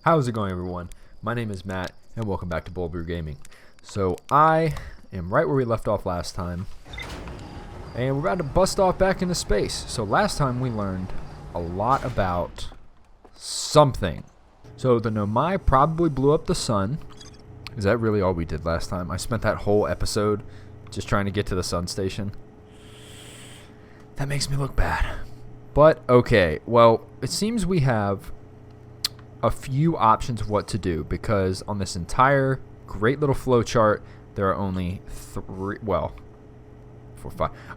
How's it going, everyone? My name is Matt, and welcome back to Bold Brew Gaming. So I am right where we left off last time, and we're about to bust off back into space. So last time we learned a lot about something. So the Nomai probably blew up the sun. Is that really all we did last time? I spent that whole episode just trying to get to the sun station. That makes me look bad. But okay, well, it seems we have a few options of what to do, because on this entire great little flow chart there are only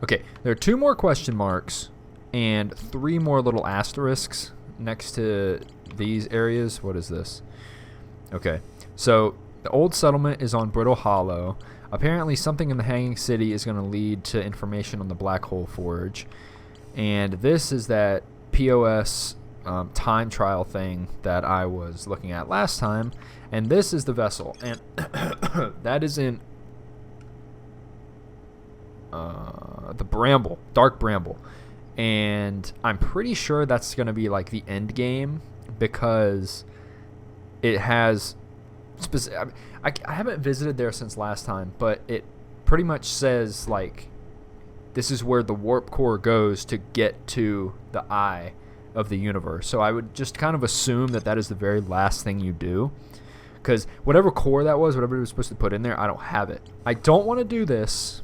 okay, there are 2 more question marks and 3 more little asterisks next to these areas. What is this? Okay, so the old settlement is on Brittle Hollow. Apparently something in the Hanging City is going to lead to information on the Black Hole Forge, and this is that POS time trial thing that I was looking at last time, and this is the vessel, and that is in the Bramble, Dark Bramble, and I'm pretty sure that's going to be like the end game, because it has I haven't visited there since last time, but it pretty much says like this is where the warp core goes to get to the eye of the universe. So I would just kind of assume that that is the very last thing you do, because whatever core that was, whatever it was supposed to put in there, I don't have it. I don't want to do this.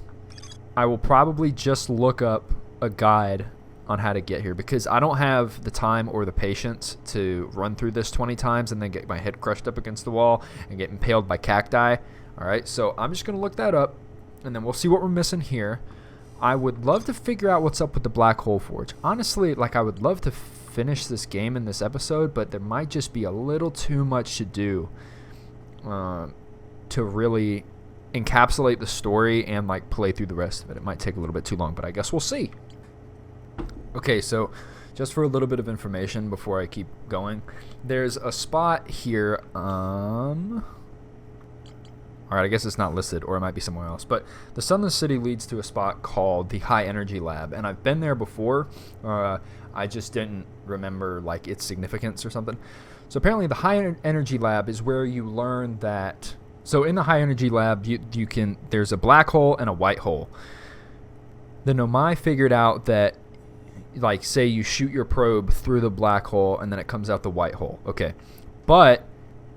I will probably just look up a guide on how to get here, because I don't have the time or the patience to run through this 20 times and then get my head crushed up against the wall and get impaled by cacti. Alright, so I'm just going to look that up, and then we'll see what we're missing here. I would love to figure out what's up with the Black Hole Forge. Honestly, like, I would love to finish this game in this episode, but there might just be a little too much to do to really encapsulate the story and like play through the rest of it. It might take a little bit too long, but I guess we'll see. Okay, so just for a little bit of information before I keep going, there's a spot here. Alright, I guess it's not listed, or it might be somewhere else. But the Sunless City leads to a spot called the High Energy Lab, and I've been there before. I just didn't remember like its significance or something. So apparently the High Energy Lab is where you learn that. So in the High Energy Lab, you can, there's a black hole and a white hole. The Nomai figured out that, like, say you shoot your probe through the black hole and then it comes out the white hole. Okay, but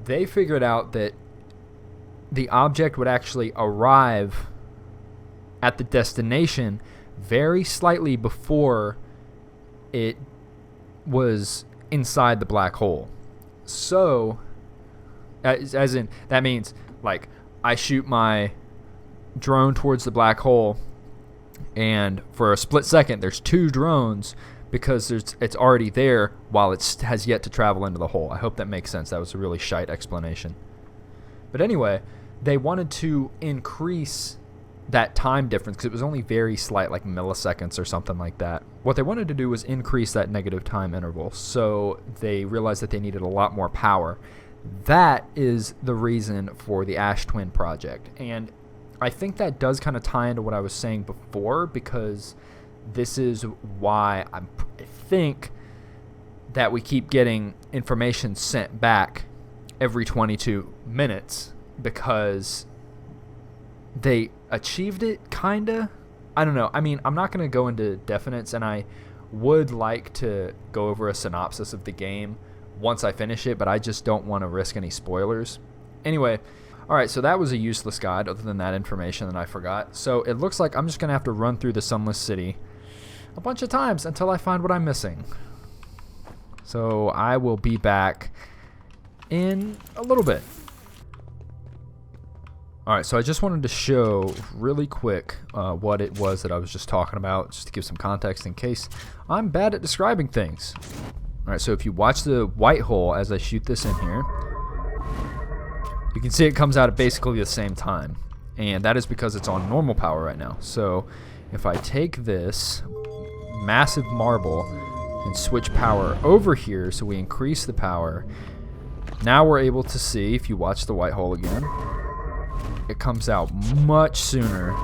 they figured out that the object would actually arrive at the destination very slightly before it was inside the black hole. So, as in, that means, like, I shoot my drone towards the black hole, and for a split second, there's 2 drones, because it's already there while it has yet to travel into the hole. I hope that makes sense. That was a really shite explanation. But anyway, they wanted to increase that time difference, because it was only very slight, like milliseconds or something like that. What they wanted to do was increase that negative time interval, so they realized that they needed a lot more power. That is the reason for the Ash Twin project, and I think that does kind of tie into what I was saying before, because this is why I think that we keep getting information sent back every 22 minutes, because they achieved it, kinda. I don't know. I mean, I'm not going to go into definites, and I would like to go over a synopsis of the game once I finish it, but I just don't want to risk any spoilers. Anyway, alright, so that was a useless guide, other than that information that I forgot. So it looks like I'm just going to have to run through the Sunless City a bunch of times until I find what I'm missing. So I will be back in a little bit. Alright, so I just wanted to show really quick what it was that I was just talking about, just to give some context in case I'm bad at describing things. Alright, so if you watch the white hole as I shoot this in here, you can see it comes out at basically the same time. And that is because it's on normal power right now. So if I take this massive marble and switch power over here, so we increase the power, now we're able to see, if you watch the white hole again, it comes out much sooner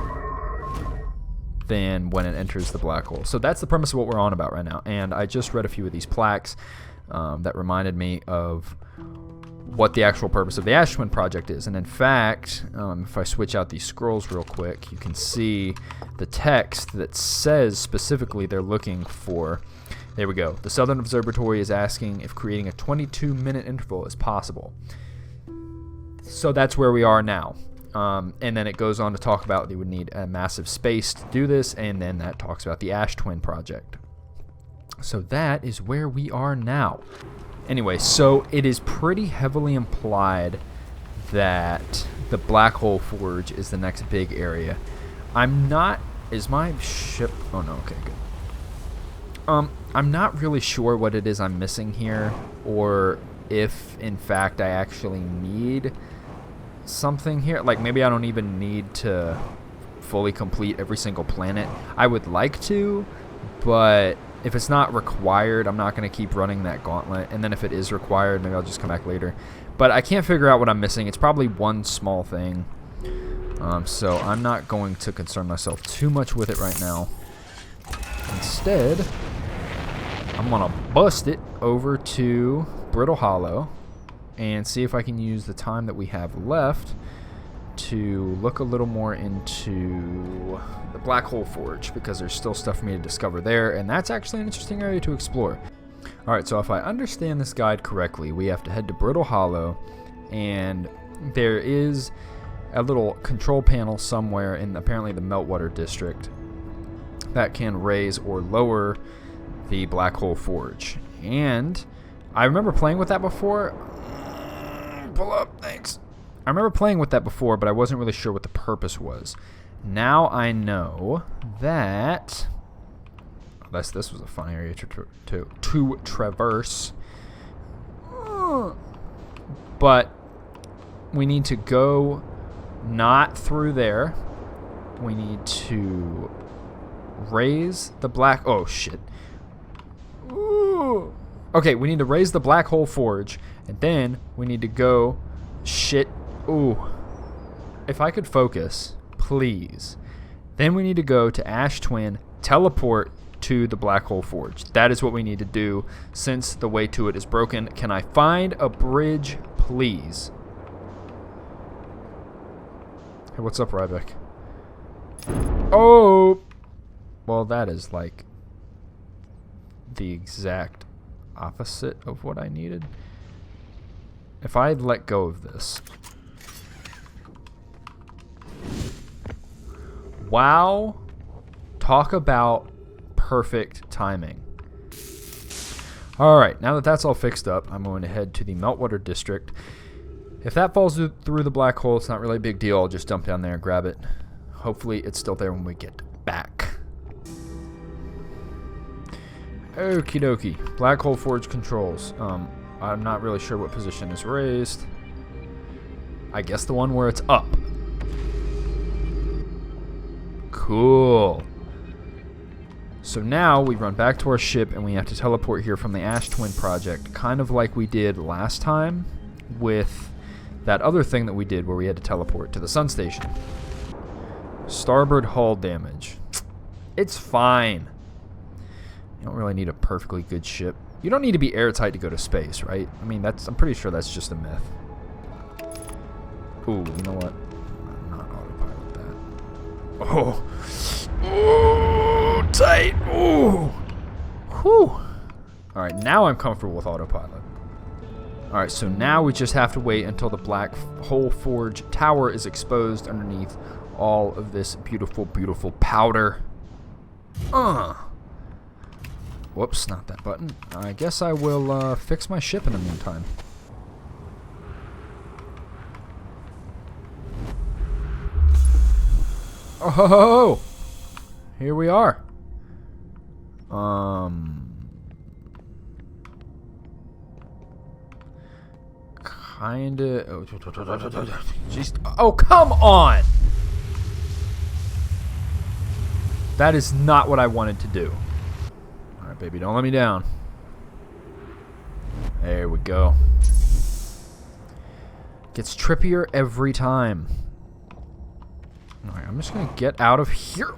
than when it enters the black hole. So that's the premise of what we're on about right now. And I just read a few of these plaques that reminded me of what the actual purpose of the Ash Twin project is. And in fact, if I switch out these scrolls real quick, you can see the text that says specifically they're looking for. There we go. The Southern Observatory is asking if creating a 22-minute interval is possible. So that's where we are now. And then it goes on to talk about they would need a massive space to do this, and then that talks about the Ash Twin project. So that is where we are now. Anyway, so it is pretty heavily implied that the Black Hole Forge is the next big area. I'm not... Is my ship... Oh, no. Okay, good. I'm not really sure what it is I'm missing here, or if, in fact, I actually need something here. Like, maybe I don't even need to fully complete every single planet. I would like to, but... if it's not required, I'm not going to keep running that gauntlet. And then if it is required, maybe I'll just come back later. But I can't figure out what I'm missing. It's probably one small thing. So I'm not going to concern myself too much with it right now. Instead, I'm going to bust it over to Brittle Hollow and see if I can use the time that we have left to look a little more into the Black Hole Forge, because there's still stuff for me to discover there, and that's actually an interesting area to explore. Alright, so if I understand this guide correctly, we have to head to Brittle Hollow, and there is a little control panel somewhere in apparently the Meltwater District that can raise or lower the Black Hole Forge. And I remember playing with that before. Pull up, thanks. I remember playing with that before, but I wasn't really sure what the purpose was. Now I know that... this was a fun area to traverse. But we need to go not through there. We need to raise the black... Oh, shit. Ooh. Okay, we need to raise the Black Hole Forge, and then we need to go... Shit. Ooh. If I could focus, please. Then we need to go to Ash Twin, teleport to the Black Hole Forge. That is what we need to do since the way to it is broken. Can I find a bridge, please? Hey, what's up, Ryback? Oh! Well, that is like the exact opposite of what I needed. If I had let go of this... Wow. Talk about perfect timing. Alright, now that that's all fixed up, I'm going to head to the Meltwater District. If that falls through the black hole, it's not really a big deal. I'll just dump down there and grab it. Hopefully it's still there when we get back. Okie dokie. Black Hole Forge controls. I'm not really sure what position is raised. I guess the one where it's up. Cool. So now we run back to our ship and we have to teleport here from the Ash Twin project, kind of like we did last time with that other thing that we did where we had to teleport to the sun station. Starboard hull damage. It's fine. You don't really need a perfectly good ship. You don't need to be airtight to go to space, right? I mean, I'm pretty sure that's just a myth. Ooh, you know what? I'm not autopilot that. Oh. Ooh, tight. Ooh. Whew. Alright, now I'm comfortable with autopilot. Alright, so now we just have to wait until the Black Hole Forge tower is exposed underneath all of this beautiful, beautiful powder. Whoops, not that button. I guess I will fix my ship in the meantime. Oh, here we are. Kinda. Oh, come on! That is not what I wanted to do. Alright, baby, don't let me down. There we go. Gets trippier every time. Alright, I'm just gonna get out of here.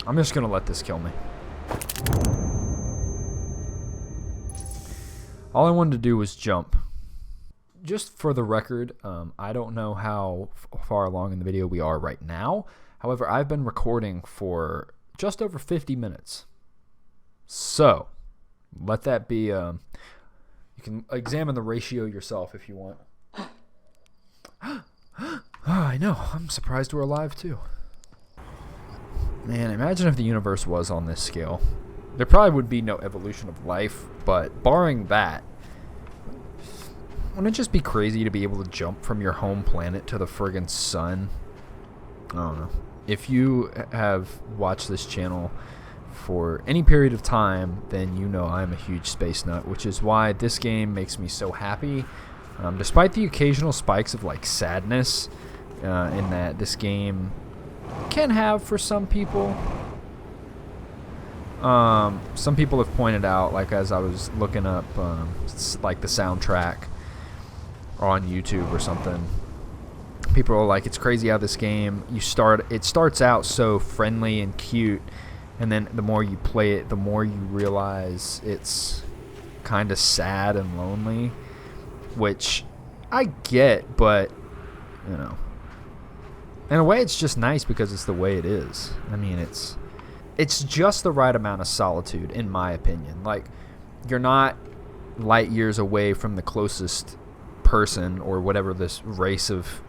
I'm just gonna let this kill me. All I wanted to do was jump. Just for the record, I don't know how far along in the video we are right now. However, I've been recording for just over 50 minutes. So, let that be, you can examine the ratio yourself if you want. I know, I'm surprised we're alive too. Man, imagine if the universe was on this scale. There probably would be no evolution of life, but barring that, wouldn't it just be crazy to be able to jump from your home planet to the friggin' sun? I don't know. If you have watched this channel for any period of time, then you know I'm a huge space nut, which is why this game makes me so happy. Despite the occasional spikes of like sadness in that this game can have for some people. Some people have pointed out, like as I was looking up like the soundtrack on YouTube or something, people are like, it's crazy how this game, it starts out so friendly and cute, and then the more you play it, the more you realize it's kind of sad and lonely, which I get, but you know, in a way it's just nice because it's the way it is. I mean, it's just the right amount of solitude, in my opinion. Like, you're not light years away from the closest person or whatever this race of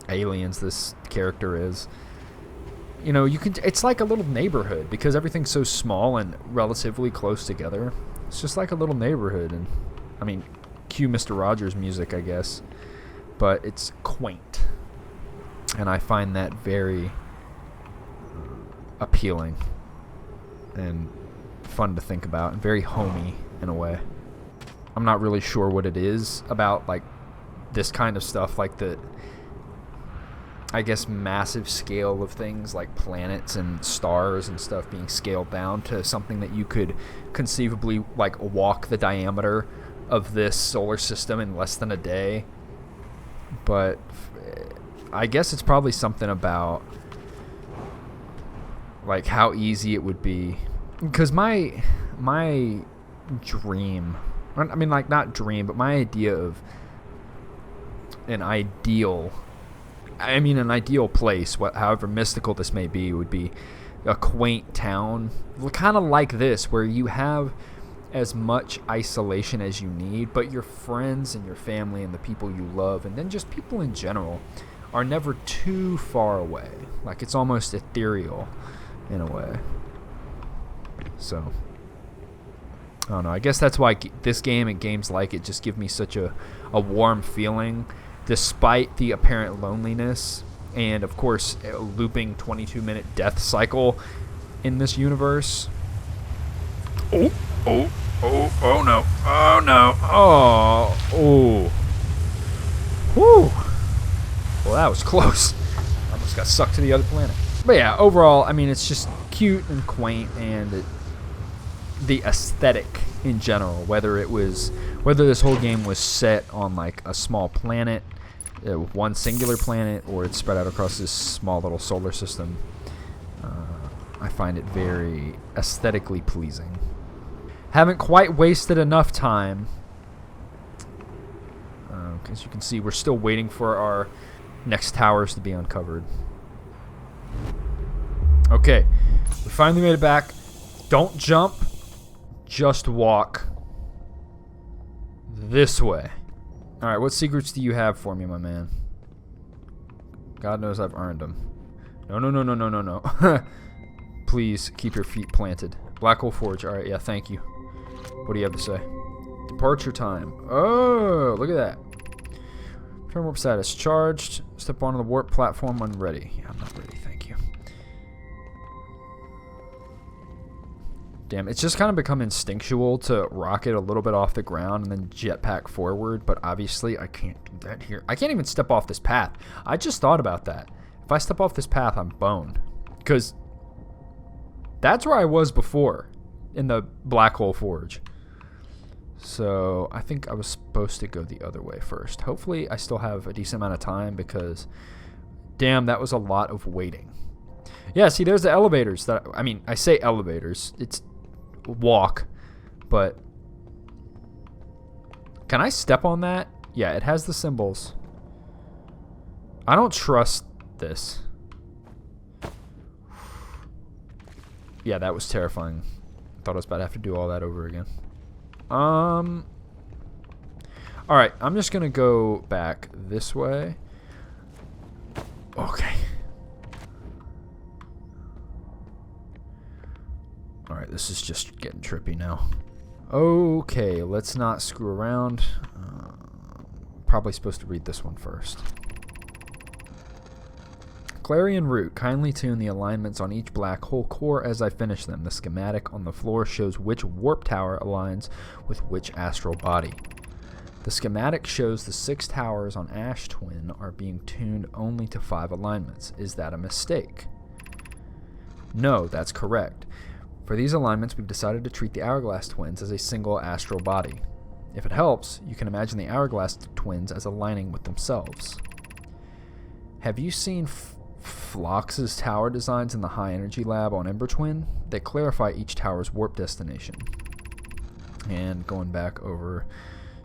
aliens this character is. You know, it's like a little neighborhood because everything's so small and relatively close together. It's just like a little neighborhood, and I mean, cue Mr. Rogers music, I guess, but it's quaint, and I find that very appealing and fun to think about, and very homey in a way. I'm not really sure what it is about like this kind of stuff, like the, I guess, massive scale of things like planets and stars and stuff being scaled down to something that you could conceivably like walk the diameter of this solar system in less than a day. But I guess it's probably something about like how easy it would be, because my dream, I mean, like, not dream, but my idea of an ideal place, however mystical this may be, would be a quaint town, kind of like this, where you have as much isolation as you need, but your friends and your family and the people you love, and then just people in general, are never too far away. Like, it's almost ethereal in a way. So, I don't know. I guess that's why this game and games like it just give me such a warm feeling, despite the apparent loneliness and, of course, a looping 22-minute death cycle in this universe. Oh no. Oh no. Oh. Whew. Well, that was close. Almost got sucked to the other planet. But yeah, overall, I mean, it's just cute and quaint, and the aesthetic in general, whether this whole game was set on like a small planet, one singular planet, or it's spread out across this small little solar system, I find it very aesthetically pleasing. Haven't quite wasted enough time, as you can see, we're still waiting for our next towers to be uncovered. Okay, we finally made it back. Don't jump, just walk this way. Alright, what secrets do you have for me, my man? God knows I've earned them. No. Please keep your feet planted. Black Hole Forge. Alright, yeah, thank you. What do you have to say? Departure time. Oh, look at that. Turn warp status charged. Step onto the warp platform when ready. Yeah, I'm not ready, thank you. Damn, it's just kind of become instinctual to rocket a little bit off the ground and then jetpack forward, but obviously I can't do that here. I can't even step off this path. I just thought about that. If I step off this path, I'm boned. Because that's where I was before, in the Black Hole Forge. So I think I was supposed to go the other way first. Hopefully I still have a decent amount of time, because damn, that was a lot of waiting. Yeah, see, there's the elevators. I say elevators. It's walk, but Can I step on that? Yeah, it has the symbols. I don't trust this. Yeah, that was terrifying. Thought I was about to have to do all that over again. Alright, I'm just going to go back this way. Okay. Alright, this is just getting trippy now. Okay, let's not screw around. Probably supposed to read this one first. Clarion Root, kindly tune the alignments on each black hole core as I finish them. The schematic on the floor shows which warp tower aligns with which astral body. The schematic shows the 6 towers on Ash Twin are being tuned only to 5 alignments. Is that a mistake? No, that's correct. For these alignments, we've decided to treat the Hourglass Twins as a single astral body. If it helps, you can imagine the Hourglass Twins as aligning with themselves. Have you seen Phlox's tower designs in the High Energy Lab on Ember Twin? They clarify each tower's warp destination. And going back over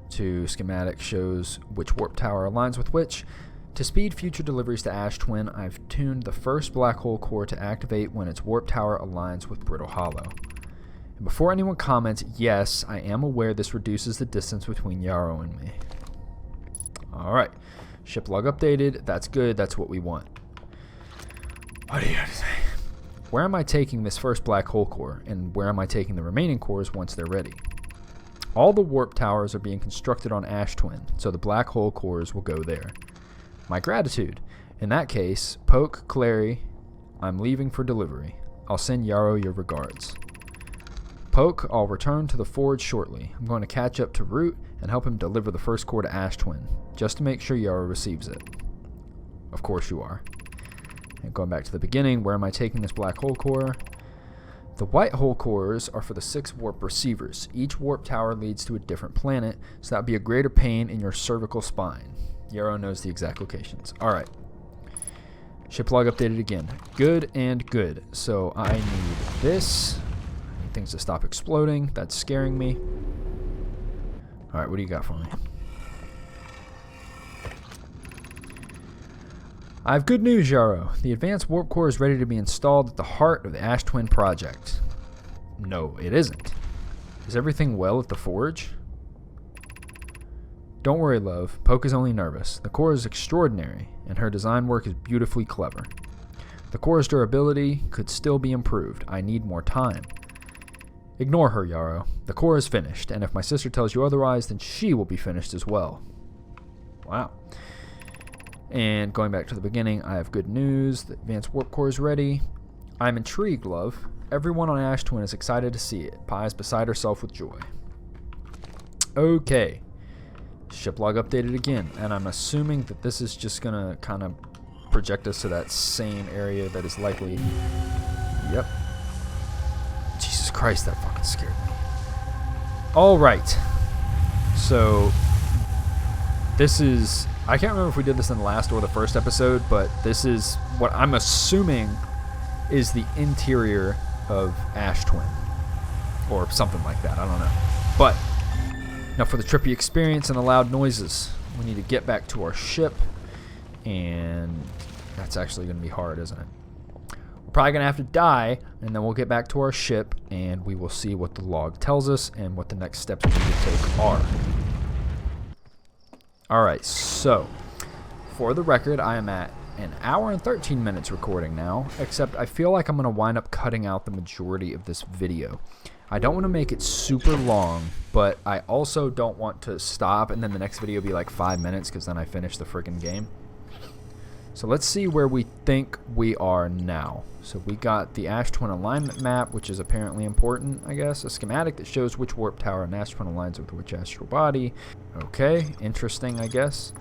to schematic shows which warp tower aligns with which. To speed future deliveries to Ash Twin, I've tuned the first black hole core to activate when its warp tower aligns with Brittle Hollow. And before anyone comments, yes, I am aware this reduces the distance between Yarrow and me. Alright. Ship log updated. That's good. That's what we want. What do you have to say? Where am I taking this first black hole core, and where am I taking the remaining cores once they're ready? All the warp towers are being constructed on Ash Twin, so the black hole cores will go there. My gratitude. In that case, Poke, Clary, I'm leaving for delivery. I'll send Yarrow your regards. Poke, I'll return to the forge shortly. I'm going to catch up to Root and help him deliver the first core to Ash Twin, just to make sure Yarrow receives it. Of course you are. And going back to the beginning, where am I taking this black hole core? The white hole cores are for the 6 warp receivers. Each warp tower leads to a different planet, so that would be a greater pain in your cervical spine. Yarrow knows the exact locations. Alright. Ship log updated again. Good and good. So I need this. I need things to stop exploding. That's scaring me. Alright, what do you got for me? I have good news, Yarrow. The advanced warp core is ready to be installed at the heart of the Ash Twin project. No, it isn't. Is everything well at the forge? Don't worry, love. Poke is only nervous. The core is extraordinary, and her design work is beautifully clever. The core's durability could still be improved. I need more time. Ignore her, Yarrow. The core is finished, and if my sister tells you otherwise, then she will be finished as well. Wow. And going back to the beginning, I have good news. The advanced warp core is ready. I'm intrigued, love. Everyone on Ash Twin is excited to see it. Pi is beside herself with joy. Okay. Ship log updated again. And I'm assuming that this is just going to kind of project us to that same area that is likely... Yep. Jesus Christ, that fucking scared me. Alright. So... This is... I can't remember if we did this in the last or the first episode, but this is what I'm assuming is the interior of Ash Twin. Or something like that, I don't know. But, now for the trippy experience and the loud noises, we need to get back to our ship, and that's actually going to be hard, isn't it? We're probably going to have to die, and then we'll get back to our ship, and we will see what the log tells us and what the next steps we need to take are. Alright, so, for the record, I am at an hour and 13 minutes recording now, except I feel like I'm going to wind up cutting out the majority of this video. I don't want to make it super long, but I also don't want to stop and then the next video be like 5 minutes because then I finish the friggin' game. So let's see where we think we are now. So we got the Ash Twin alignment map, which is apparently important, I guess. A schematic that shows which warp tower in Ash Twin aligns with which astral body. Okay, interesting, I guess.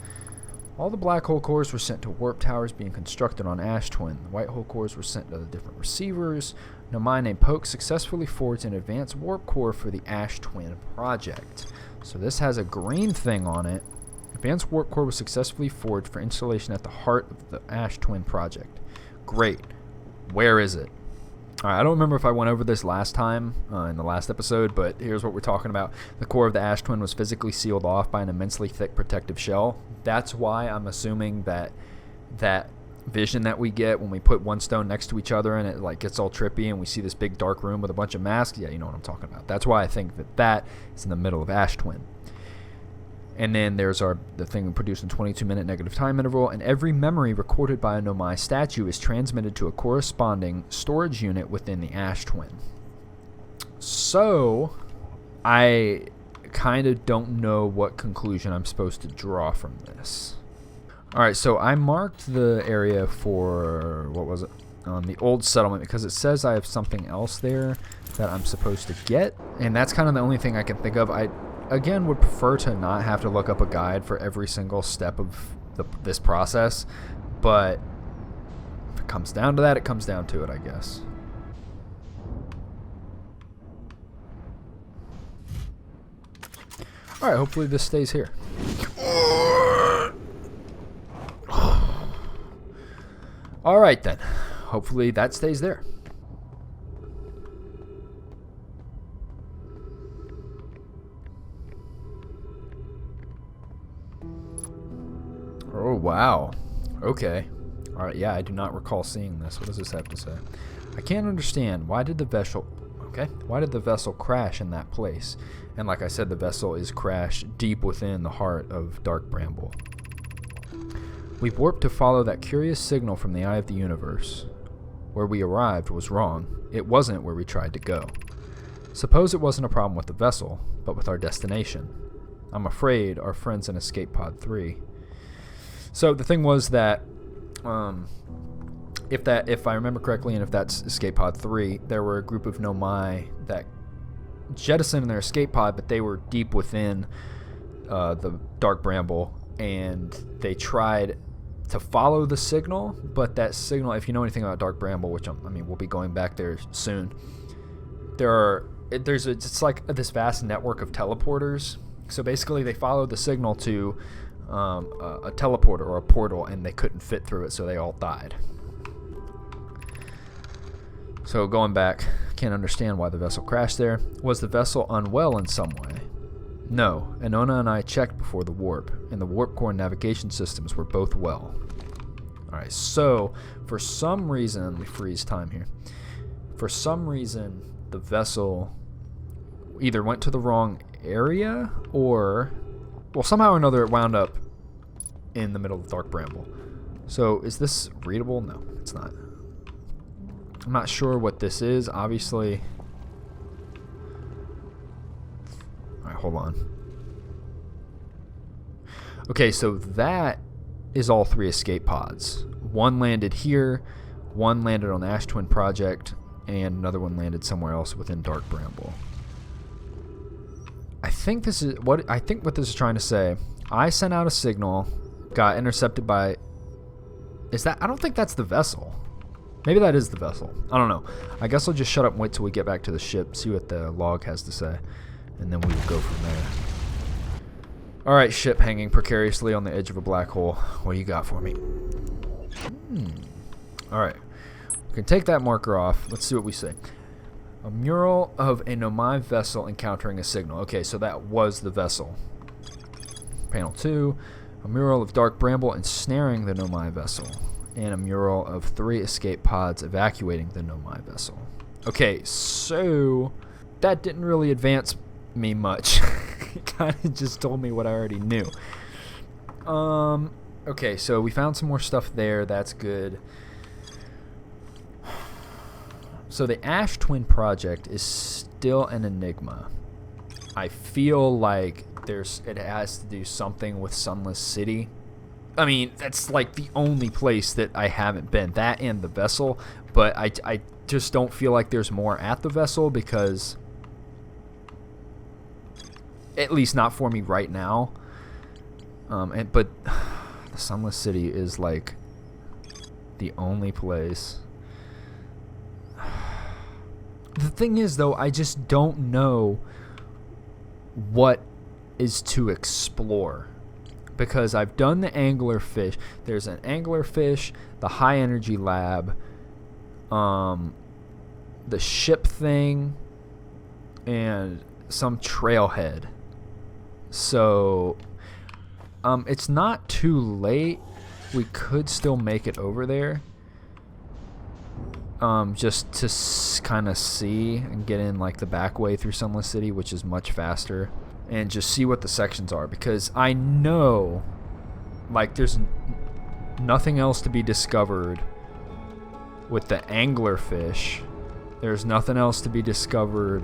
All the black hole cores were sent to warp towers being constructed on Ash Twin. The white hole cores were sent to the different receivers. Nomai named Poke successfully forged an advanced warp core for the Ash Twin project. So this has a green thing on it. Advanced warp core was successfully forged for installation at the heart of the Ash Twin project. Great. Where is it? All right, I don't remember if I went over this last time in the last episode, but here's what we're talking about. The core of the ash twin was physically sealed off by an immensely thick protective shell. That's why I'm assuming that vision that we get when we put one stone next to each other and it like gets all trippy and we see this big dark room with a bunch of masks. Yeah, you know what I'm talking about. That's why I think that is in the middle of ash twin. And then there's the thing produced in 22-minute negative time interval, and every memory recorded by a Nomai statue is transmitted to a corresponding storage unit within the ash twin. So, I kind of don't know what conclusion I'm supposed to draw from this. Alright, so I marked the area for, what was it, the old settlement, because it says I have something else there that I'm supposed to get, and that's kind of the only thing I can think of. I again would prefer to not have to look up a guide for every single step of this process, but if it comes down to that, it comes down to it, I guess. Alright, hopefully this stays here. Alright then, hopefully that stays there. Oh, wow. Okay. Alright, yeah, I do not recall seeing this. What does this have to say? I can't understand. Why did the vessel... Okay. Why did the vessel crash in that place? And like I said, the vessel is crashed deep within the heart of Dark Bramble. We warped to follow that curious signal from the eye of the universe. Where we arrived was wrong. It wasn't where we tried to go. Suppose it wasn't a problem with the vessel, but with our destination. I'm afraid our friends in Escape Pod 3... So the thing was that, if I remember correctly, and if that's Escape Pod 3, there were a group of Nomai that jettisoned their escape pod, but they were deep within the Dark Bramble, and they tried to follow the signal, but that signal, if you know anything about Dark Bramble, which we'll be going back there soon, it's like this vast network of teleporters. So basically, they followed the signal to a teleporter or a portal, and they couldn't fit through it, so they all died. So going back, can't understand why the vessel crashed there. Was the vessel unwell in some way? No, Anona and I checked before the warp, and the warp core navigation systems were both well. Alright, so for some reason, let me freeze time here. For some reason, the vessel either went to the wrong area or... Well, somehow or another it wound up in the middle of Dark Bramble. So, is this readable? No, it's not. I'm not sure what this is, obviously. Alright, hold on. Okay, so that is all 3 escape pods. One landed here, one landed on the Ash Twin Project, and another one landed somewhere else within Dark Bramble. I think what this is trying to say. I sent out a signal, got intercepted by... I don't think that's the vessel. Maybe that is the vessel. I don't know. I guess I'll just shut up and wait till we get back to the ship, see what the log has to say, and then we will go from there. Alright, ship hanging precariously on the edge of a black hole. What do you got for me? Alright. We can take that marker off. Let's see what we say. A mural of a Nomai vessel encountering a signal. Okay, so that was the vessel. Panel 2. A mural of Dark Bramble ensnaring the Nomai vessel. And a mural of 3 escape pods evacuating the Nomai vessel. Okay, so that didn't really advance me much. It kind of just told me what I already knew. Okay, so we found some more stuff there. That's good. So the Ash Twin Project is still an enigma. I feel like it has to do something with Sunless City. I mean, that's like the only place that I haven't been. That and the vessel. But I just don't feel like there's more at the vessel because... At least not for me right now. But the Sunless City is like the only place... The thing is, though, I just don't know what is to explore. Because I've done the anglerfish. There's an anglerfish, the high energy lab, the ship thing, and some trailhead. So it's not too late. We could still make it over there. Just to kind of see and get in like the back way through Sunless City, which is much faster, and just see what the sections are, because I know like there's nothing else to be discovered with the anglerfish. There's nothing else to be discovered.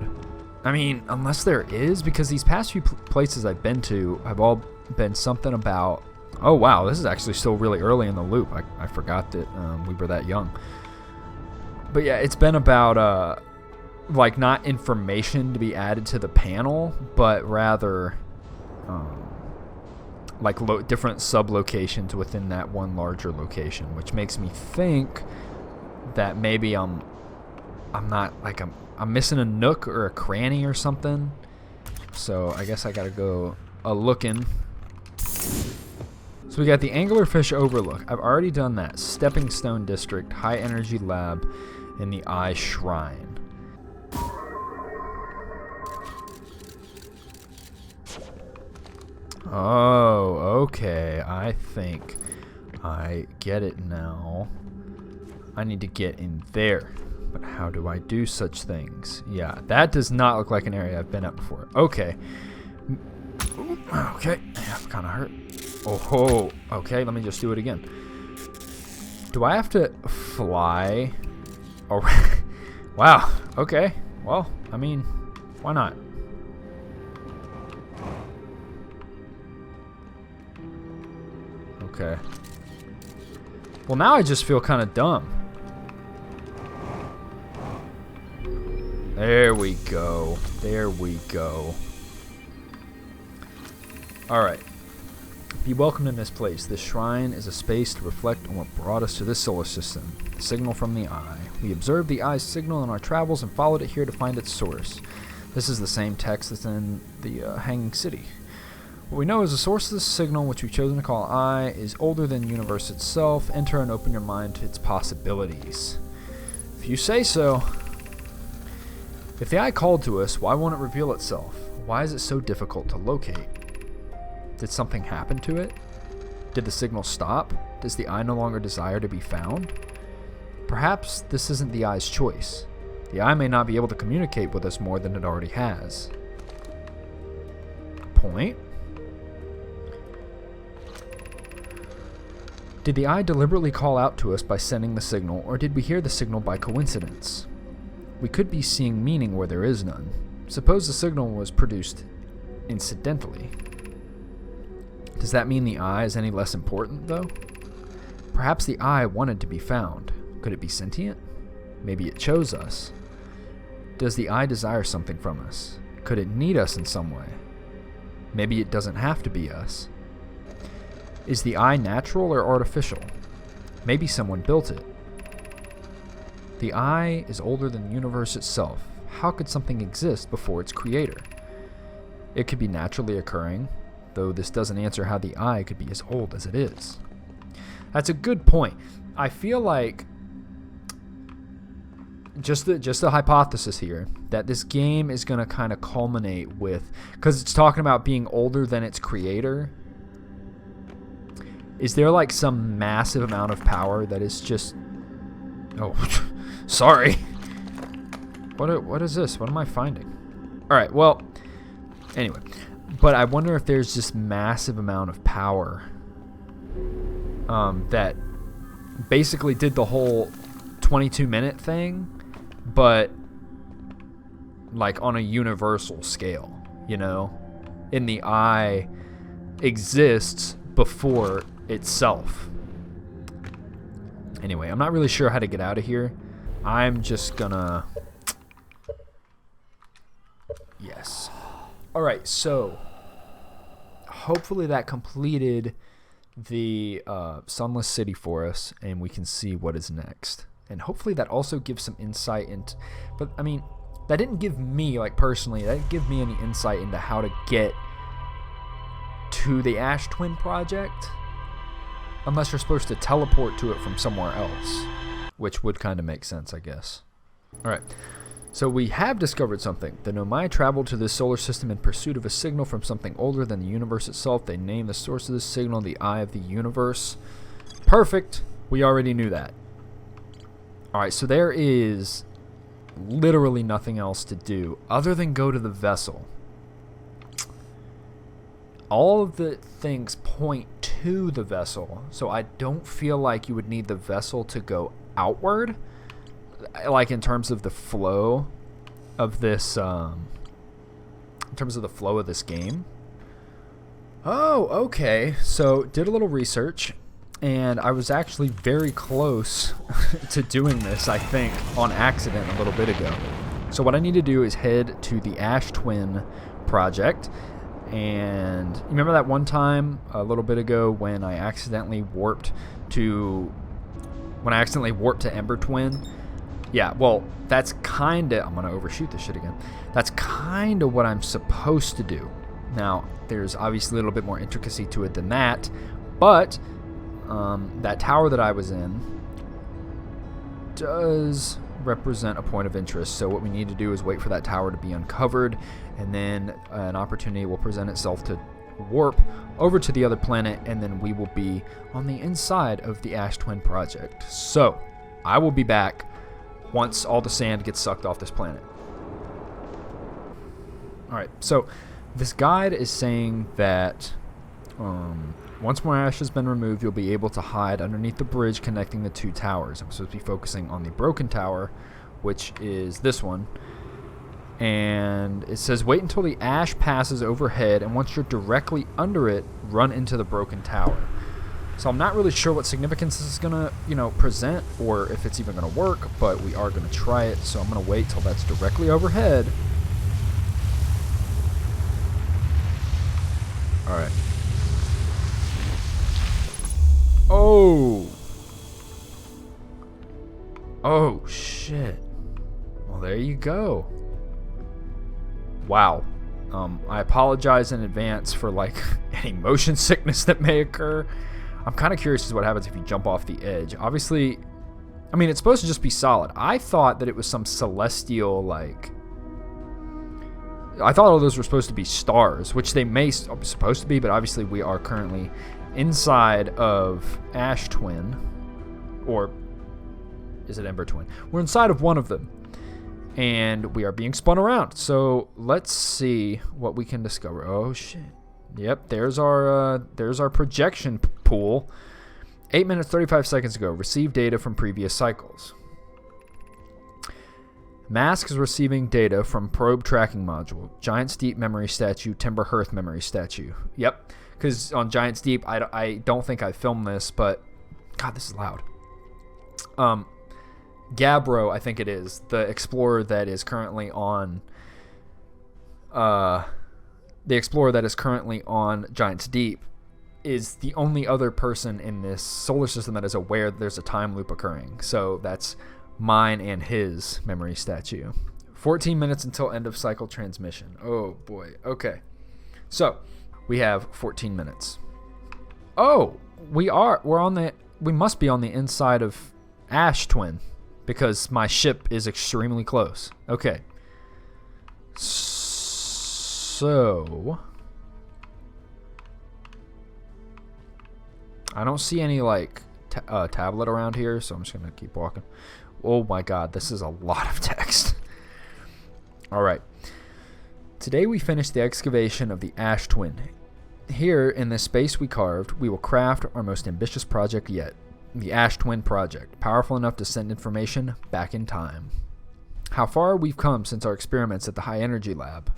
I mean, unless there is, because these past few places I've been to have all been something about, oh wow, this is actually still really early in the loop. I forgot that we were that young. But yeah, it's been about like not information to be added to the panel, but rather like different sub-locations within that one larger location, which makes me think that maybe I'm not like I'm missing a nook or a cranny or something. So I guess I gotta go looking. So we got the Anglerfish Overlook. I've already done that. Stepping Stone District, High Energy Lab, and the Eye Shrine. Oh, okay. I think I get it now. I need to get in there. But how do I do such things? Yeah, that does not look like an area I've been at before. Okay. Okay. Yeah, I'm kind of hurt. Oh, okay. Let me just do it again. Do I have to fly? Oh, wow. Okay. Well, I mean, why not? Okay. Well, now I just feel kind of dumb. There we go. There we go. Alright. Be welcomed in this place. This shrine is a space to reflect on what brought us to this solar system. The signal from the Eye. We observed the Eye's signal in our travels and followed it here to find its source. This is the same text that's in the Hanging City. What we know is the source of this signal, which we've chosen to call Eye, is older than the universe itself. Enter and open your mind to its possibilities. If you say so. If the Eye called to us, why won't it reveal itself? Why is it so difficult to locate? Did something happen to it? Did the signal stop? Does the Eye no longer desire to be found? Perhaps this isn't the Eye's choice. The Eye may not be able to communicate with us more than it already has. Point? Did the Eye deliberately call out to us by sending the signal, or did we hear the signal by coincidence? We could be seeing meaning where there is none. Suppose the signal was produced incidentally. Does that mean the Eye is any less important, though? Perhaps the Eye wanted to be found. Could it be sentient? Maybe it chose us. Does the Eye desire something from us? Could it need us in some way? Maybe it doesn't have to be us. Is the Eye natural or artificial? Maybe someone built it. The Eye is older than the universe itself. How could something exist before its creator? It could be naturally occurring, though this doesn't answer how the Eye could be as old as it is. That's a good point. I feel like just a hypothesis here that this game is going to kind of culminate with, because it's talking about being older than its creator. Is there like some massive amount of power that is just... Oh, sorry. What is this? What am I finding? All right, well, anyway. But I wonder if there's this massive amount of power that basically did the whole 22-minute thing, but like on a universal scale, you know? And the Eye exists before itself. Anyway, I'm not really sure how to get out of here. I'm just gonna... Yes. Alright, so hopefully that completed the Sunless City for us, and we can see what is next. And hopefully that also gives some insight into... But, I mean, that didn't give me, like, personally, that didn't give me any insight into how to get to the Ash Twin Project. Unless you're supposed to teleport to it from somewhere else. Which would kind of make sense, I guess. All right. So we have discovered something. The Nomai traveled to this solar system in pursuit of a signal from something older than the universe itself. They named the source of this signal the Eye of the Universe. Perfect. We already knew that. All right, so there is literally nothing else to do other than go to the vessel. All of the things point to the vessel, so I don't feel like you would need the vessel to go outward. Like in terms of the flow of this game. Oh, okay. So did a little research, and I was actually very close to doing this, I think, on accident a little bit ago. So what I need to do is head to the Ash Twin project. And you remember that one time a little bit ago when I accidentally warped to Ember Twin? Yeah, well, that's kind of... I'm going to overshoot this shit again. That's kind of what I'm supposed to do. Now, there's obviously a little bit more intricacy to it than that, but that tower that I was in does represent a point of interest. So what we need to do is wait for that tower to be uncovered, and then an opportunity will present itself to warp over to the other planet, and then we will be on the inside of the Ash Twin project. So I will be back once all the sand gets sucked off this planet. Alright, so this guide is saying that once more ash has been removed, you'll be able to hide underneath the bridge connecting the two towers. I'm supposed to be focusing on the broken tower, which is this one. And it says wait until the ash passes overhead, and once you're directly under it, run into the broken tower. So I'm not really sure what significance this is going to, present, or if it's even going to work, but we are going to try it. So I'm going to wait till that's directly overhead. All right. Oh. Oh, shit. Well, there you go. Wow. I apologize in advance for, any motion sickness that may occur. I'm kind of curious as to what happens if you jump off the edge. Obviously, I mean, it's supposed to just be solid. I thought that it was some celestial, I thought all those were supposed to be stars, which they may supposed to be, but obviously we are currently inside of Ash Twin. Or is it Ember Twin? We're inside of one of them. And we are being spun around. So let's see what we can discover. Oh, shit. Yep, there's our projection pool. 8 minutes 35 seconds ago. Received data from previous cycles. Mask is receiving data from probe tracking module. Giant's Deep memory statue. Timber Hearth memory statue. Yep, because on Giant's Deep, I don't think I filmed this, but God, this is loud. Gabbro, I think it is, the explorer that is currently on Giant's Deep, is the only other person in this solar system that is aware that there's a time loop occurring. So that's mine and his memory statue. 14 minutes until end of cycle transmission. Oh boy. Okay. So we have 14 minutes. Oh, we must be on the inside of Ash Twin, because my ship is extremely close. Okay. So I don't see any tablet around here, so I'm just gonna keep walking. Oh my god, this is a lot of text. Alright. Today we finished the excavation of the Ash Twin. Here, in this space we carved, we will craft our most ambitious project yet. The Ash Twin project, powerful enough to send information back in time. How far we've come since our experiments at the High Energy Lab.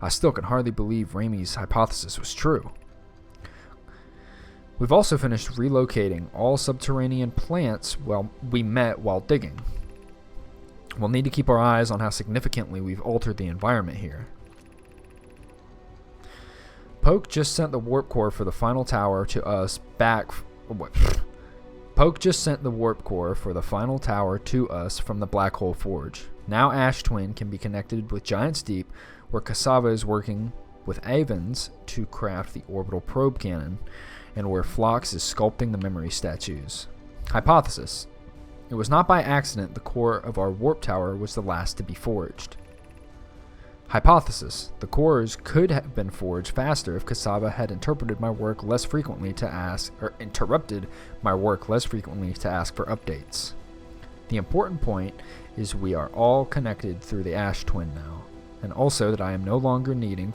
I still can hardly believe Ramey's hypothesis was true. We've also finished relocating all subterranean plants we met while digging. We'll need to keep our eyes on how significantly we've altered the environment here. Poke just sent the warp core for the final tower to us Poke just sent the warp core for the final tower to us from the Black Hole Forge. Now Ash Twin can be connected with Giant's Deep, where Cassava is working with Avens to craft the orbital probe cannon, and where Phlox is sculpting the memory statues. Hypothesis. It was not by accident the core of our warp tower was the last to be forged. Hypothesis: the cores could have been forged faster if Kasaba had interrupted my work less frequently to ask for updates. The important point is we are all connected through the Ash Twin now, and also that I am no longer needed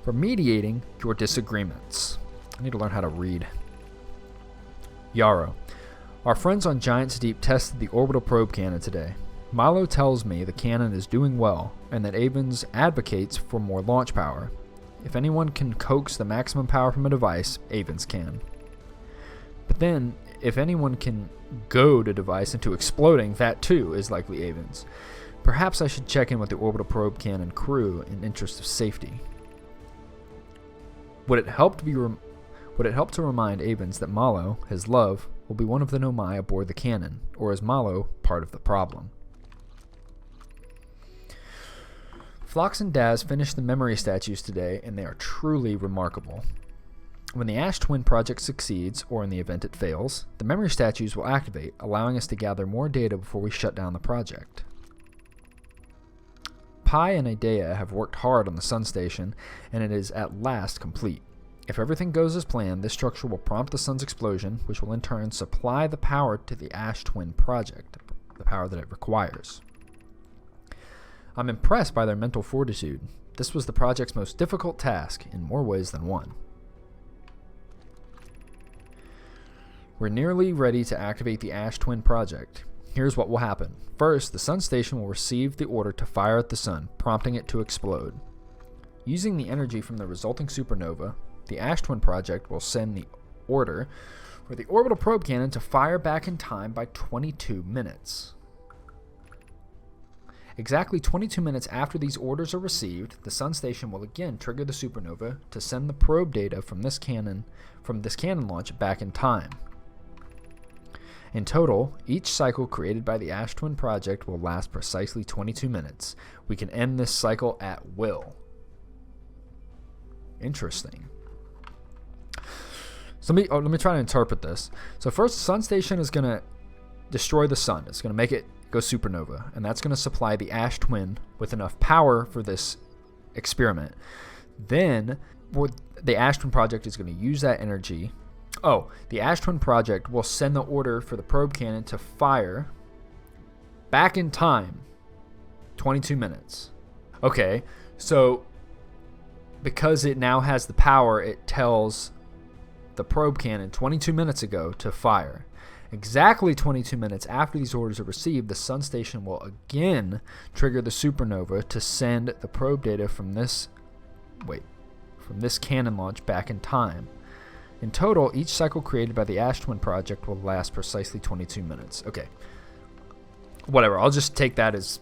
for mediating your disagreements. I need to learn how to read. Yarrow. Our friends on Giant's Deep tested the orbital probe cannon today. Milo tells me the cannon is doing well, and that Avens advocates for more launch power. If anyone can coax the maximum power from a device, Avens can. But then, if anyone can goad a device into exploding, that too is likely Avens. Perhaps I should check in with the orbital probe cannon crew in interest of safety. Would it help to remind Avens that Malo, his love, will be one of the Nomai aboard the cannon, or is Malo part of the problem? Phlox and Daz finished the memory statues today, and they are truly remarkable. When the Ash Twin project succeeds, or in the event it fails, the memory statues will activate, allowing us to gather more data before we shut down the project. Pi and Idea have worked hard on the Sun Station, and it is at last complete. If everything goes as planned, this structure will prompt the Sun's explosion, which will in turn supply the power to the Ash Twin project, the power that it requires. I'm impressed by their mental fortitude. This was the project's most difficult task, in more ways than one. We're nearly ready to activate the Ash Twin project. Here's what will happen. First, the Sun Station will receive the order to fire at the Sun, prompting it to explode. Using the energy from the resulting supernova, the Ash Twin project will send the order for the orbital probe cannon to fire back in time by 22 minutes. Exactly 22 minutes after these orders are received, the Sun Station will again trigger the supernova to send the probe data from this cannon launch back in time. In total, each cycle created by the Ash Twin project will last precisely 22 minutes. We can end this cycle at will. Interesting. So let me try to interpret this. So first, the Sun Station is going to destroy the Sun. It's going to make it go supernova, and that's going to supply the Ash Twin with enough power for this experiment. Then the Ash Twin project is going to use that energy. The Ash Twin project will send the order for the probe cannon to fire back in time, 22 minutes. Okay, so because it now has the power, it tells the probe cannon 22 minutes ago to fire. Exactly 22 minutes after these orders are received, the Sun Station will again trigger the supernova to send the probe data from this cannon launch back in time. In total, each cycle created by the Ash Twin project will last precisely 22 minutes. Okay. Whatever, I'll just take that as,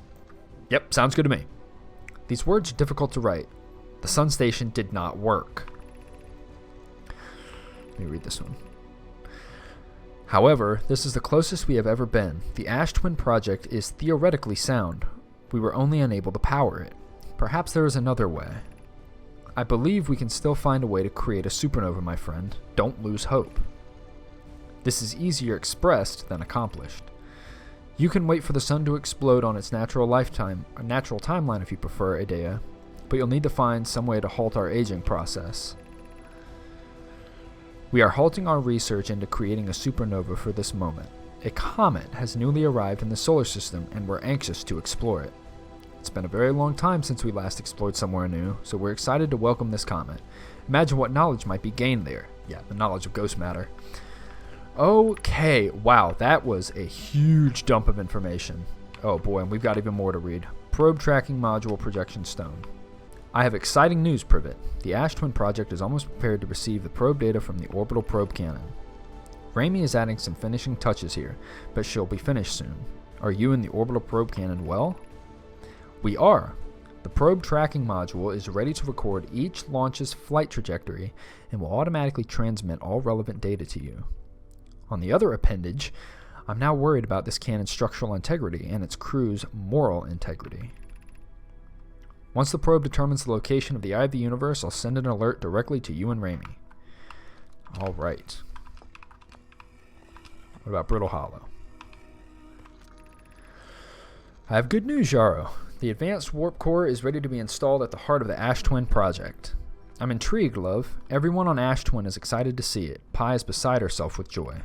yep, sounds good to me. These words are difficult to write. The Sun Station did not work. Let me read this one. However, this is the closest we have ever been. The Ash Twin project is theoretically sound. We were only unable to power it. Perhaps there is another way. I believe we can still find a way to create a supernova, my friend. Don't lose hope. This is easier expressed than accomplished. You can wait for the Sun to explode on its natural timeline if you prefer, Idea, but you'll need to find some way to halt our aging process. We are halting our research into creating a supernova for this moment. A comet has newly arrived in the solar system, and we're anxious to explore it. It's been a very long time since we last explored somewhere new, so we're excited to welcome this comet. Imagine what knowledge might be gained there. Yeah, the knowledge of ghost matter. Okay, wow, that was a huge dump of information. Oh boy, and we've got even more to read. Probe tracking module projection stone. I have exciting news, Privet. The Ash Twin project is almost prepared to receive the probe data from the orbital probe cannon. Raimi is adding some finishing touches here, but she'll be finished soon. Are you and the orbital probe cannon well? We are. The probe tracking module is ready to record each launch's flight trajectory and will automatically transmit all relevant data to you. On the other appendage, I'm now worried about this cannon's structural integrity and its crew's moral integrity. Once the probe determines the location of the Eye of the Universe, I'll send an alert directly to you and Raimi. Alright. What about Brittle Hollow? I have good news, Yaro. The advanced warp core is ready to be installed at the heart of the Ash Twin project. I'm intrigued, love. Everyone on Ash Twin is excited to see it. Pi is beside herself with joy.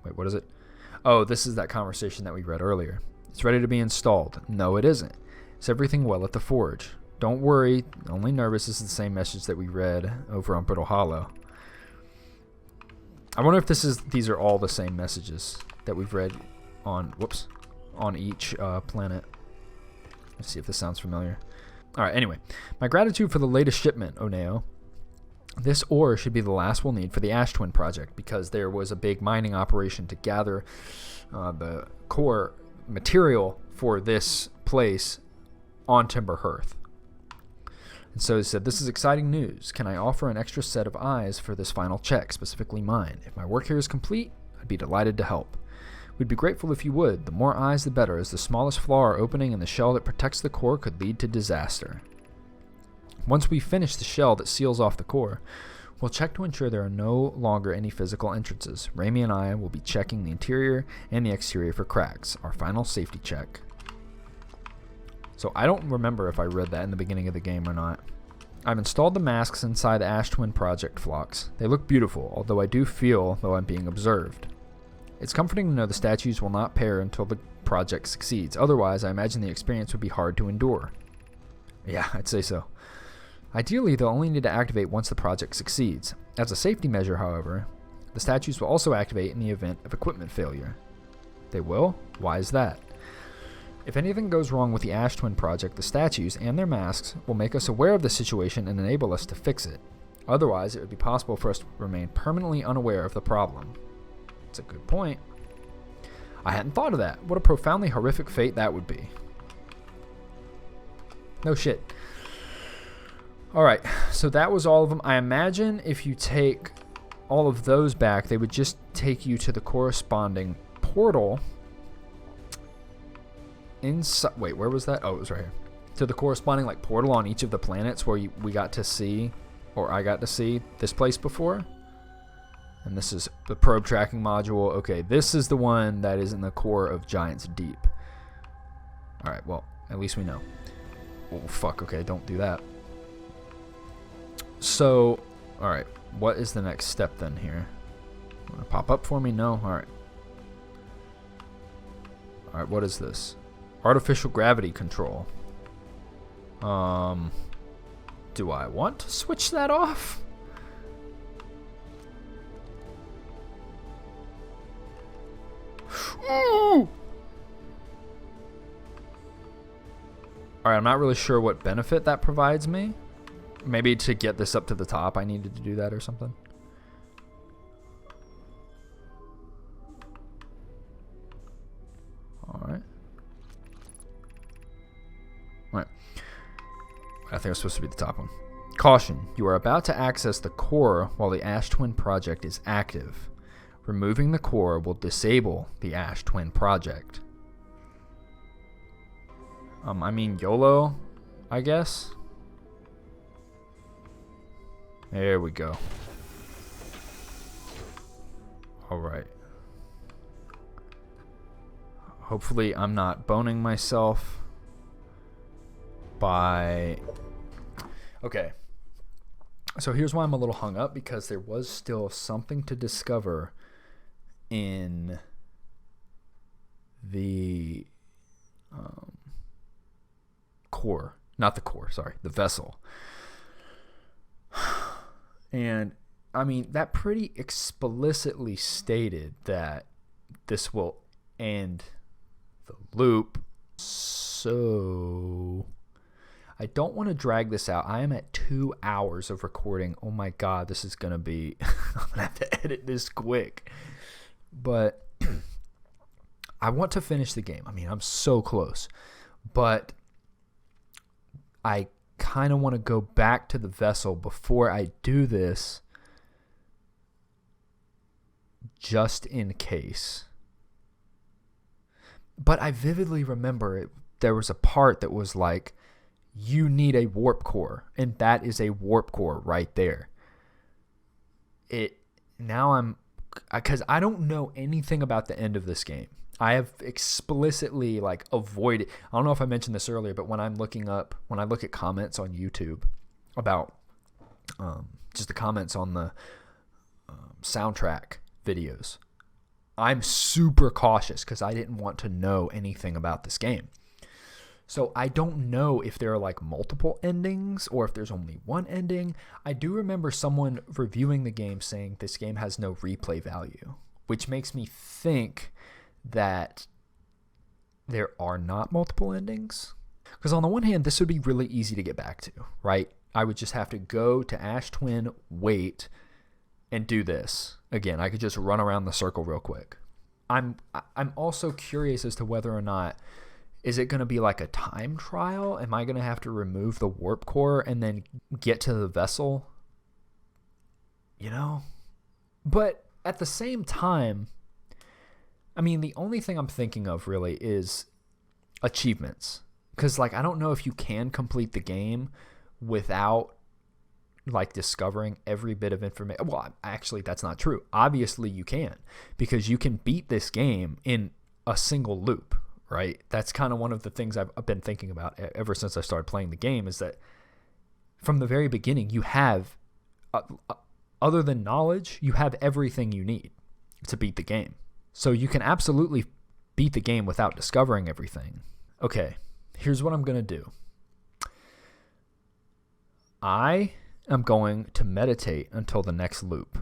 Wait, what is it? Oh, this is that conversation that we read earlier. It's ready to be installed. No, it isn't. Is everything well at the forge? Don't worry. Only nervous is the same message that we read over on Brittle Hollow. I wonder if these are all the same messages that we've read on each planet. Let's see if this sounds familiar. Alright, anyway. My gratitude for the latest shipment, Oneo. This ore should be the last we'll need for the Ash Twin project because there was a big mining operation to gather the core material for this place on Timber Hearth. And so he said, this is exciting news. Can I offer an extra set of eyes for this final check, specifically mine? If my work here is complete, I'd be delighted to help. We'd be grateful if you would. The more eyes, the better, as the smallest flaw or opening in the shell that protects the core could lead to disaster. Once we finish the shell that seals off the core, we'll check to ensure there are no longer any physical entrances. Raimi and I will be checking the interior and the exterior for cracks, our final safety check. So I don't remember if I read that in the beginning of the game or not. I've installed the masks inside the Ash Twin project flocks. They look beautiful, although I do feel though I'm being observed. It's comforting to know the statues will not pair until the project succeeds. Otherwise, I imagine the experience would be hard to endure. Yeah, I'd say so. Ideally, they'll only need to activate once the project succeeds. As a safety measure, however, the statues will also activate in the event of equipment failure. They will? Why is that? If anything goes wrong with the Ash Twin project, the statues and their masks will make us aware of the situation and enable us to fix it. Otherwise, it would be possible for us to remain permanently unaware of the problem. That's a good point. I hadn't thought of that. What a profoundly horrific fate that would be. No shit. Alright, so that was all of them. I imagine if you take all of those back, they would just take you to the corresponding portal. Inside. Wait, where was that? Oh, it was right here. To the corresponding portal on each of the planets where we got to see, or I got to see this place before. And this is the probe tracking module. Okay, this is the one that is in the core of Giant's Deep. Alright, well, at least we know. Oh, fuck, okay, don't do that. So, alright, what is the next step then here? Wanna pop up for me? No? Alright. Alright, what is this? Artificial gravity control. Do I want to switch that off? Ooh! Alright, I'm not really sure what benefit that provides me. Maybe to get this up to the top I needed to do that or something. Alright. Alright. I think it's supposed to be the top one. Caution, you are about to access the core while the Ash Twin project is active. Removing the core will disable the Ash Twin project. I mean YOLO, I guess. There we go. Alright. Hopefully I'm not boning myself by... Okay. So here's why I'm a little hung up, because there was still something to discover in the core. Not the core, sorry. The vessel. And, I mean, that pretty explicitly stated that this will end the loop. So, I don't want to drag this out. I am at 2 hours of recording. Oh my god, this is going to be... I'm going to have to edit this quick. But I want to finish the game. I mean, I'm so close. But I kind of want to go back to the vessel before I do this, just in case. But I vividly remember there was a part that was like, you need a warp core, and that is a warp core right there. Now I'm because I don't know anything about the end of this game. I have explicitly like avoided. I don't know if I mentioned this earlier, but when I look at comments on YouTube about just the comments on the soundtrack videos, I'm super cautious because I didn't want to know anything about this game. So I don't know if there are like multiple endings or if there's only one ending. I do remember someone reviewing the game saying this game has no replay value, which makes me think that there are not multiple endings. Because on the one hand, this would be really easy to get back to, right? I would just have to go to Ash Twin, wait, and do this. Again, I could just run around the circle real quick. I'm also curious as to whether or not, is it going to be like a time trial? Am I going to have to remove the warp core and then get to the vessel? You know? But at the same time, I mean, the only thing I'm thinking of really is achievements. Because, like, I don't know if you can complete the game without, like, discovering every bit of information. Well, actually, that's not true. Obviously, you can. Because you can beat this game in a single loop, right? That's kind of one of the things I've been thinking about ever since I started playing the game, is that from the very beginning, you have, other than knowledge, you have everything you need to beat the game. So you can absolutely beat the game without discovering everything. Okay, here's what I'm going to do. I am going to meditate until the next loop.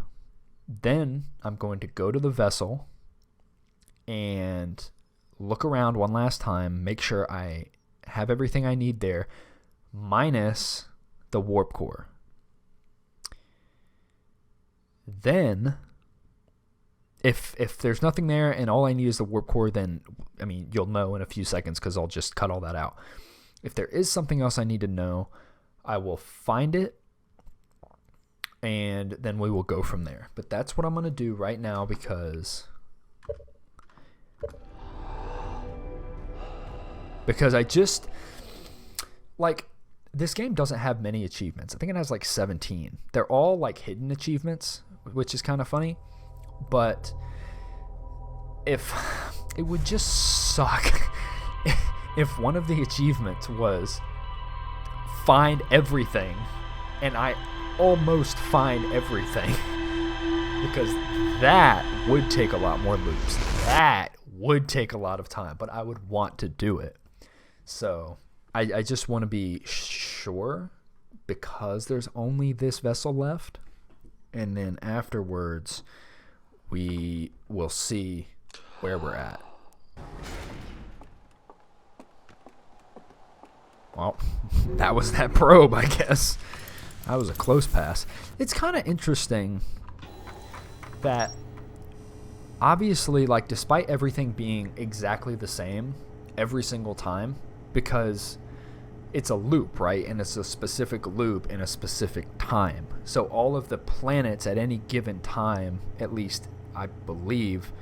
Then I'm going to go to the vessel and look around one last time, make sure I have everything I need there, minus the warp core. Then, if there's nothing there and all I need is the warp core, then, I mean, you'll know in a few seconds because I'll just cut all that out. If there is something else I need to know, I will find it, and then we will go from there. But that's what I'm going to do right now because I just, like, this game doesn't have many achievements. I think it has like 17. They're all like hidden achievements, which is kind of funny. But if it would just suck if one of the achievements was find everything and I almost find everything, because that would take a lot more loops. That would take a lot of time, but I would want to do it. So I just want to be sure, because there's only this vessel left, and then afterwards we will see where we're at. Well, that was that probe, I guess. That was a close pass. It's kind of interesting that obviously, like, despite everything being exactly the same every single time, because it's a loop, right? And it's a specific loop in a specific time. So all of the planets at any given time, at least I believe,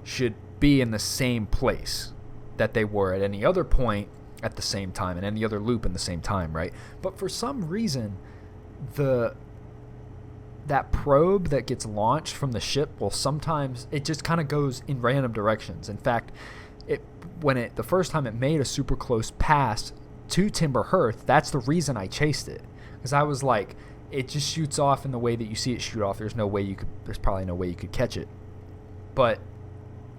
should be in the same place that they were at any other point at the same time, and any other loop in the same time, right? But for some reason, that probe that gets launched from the ship, well, sometimes it just kind of goes in random directions. In fact, the first time it made a super close pass to Timber Hearth, that's the reason I chased it, because I was like, it just shoots off in the way that you see it shoot off. There's probably no way you could catch it. But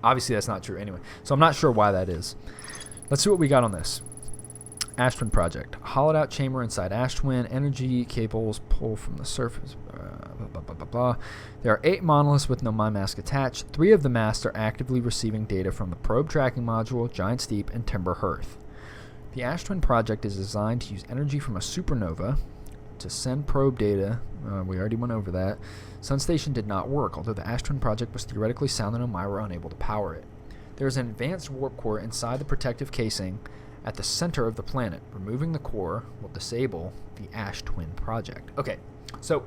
obviously that's not true anyway. So I'm not sure why that is. Let's see what we got on this. Ash Twin Project. Hollowed out chamber inside Ash Twin. Energy cables pull from the surface. Blah, blah, blah, blah. There are 8 monoliths with Nomai mask attached. 3 of the masks are actively receiving data from the probe tracking module, Giant's Deep, and Timber Hearth. The Ash Twin Project is designed to use energy from a supernova to send probe data. We already went over that. Sunstation did not work, although the Ash Twin Project was theoretically sound and Nomai were unable to power it. There is an advanced warp core inside the protective casing at the center of the planet. Removing the core will disable the Ash Twin Project. Okay, so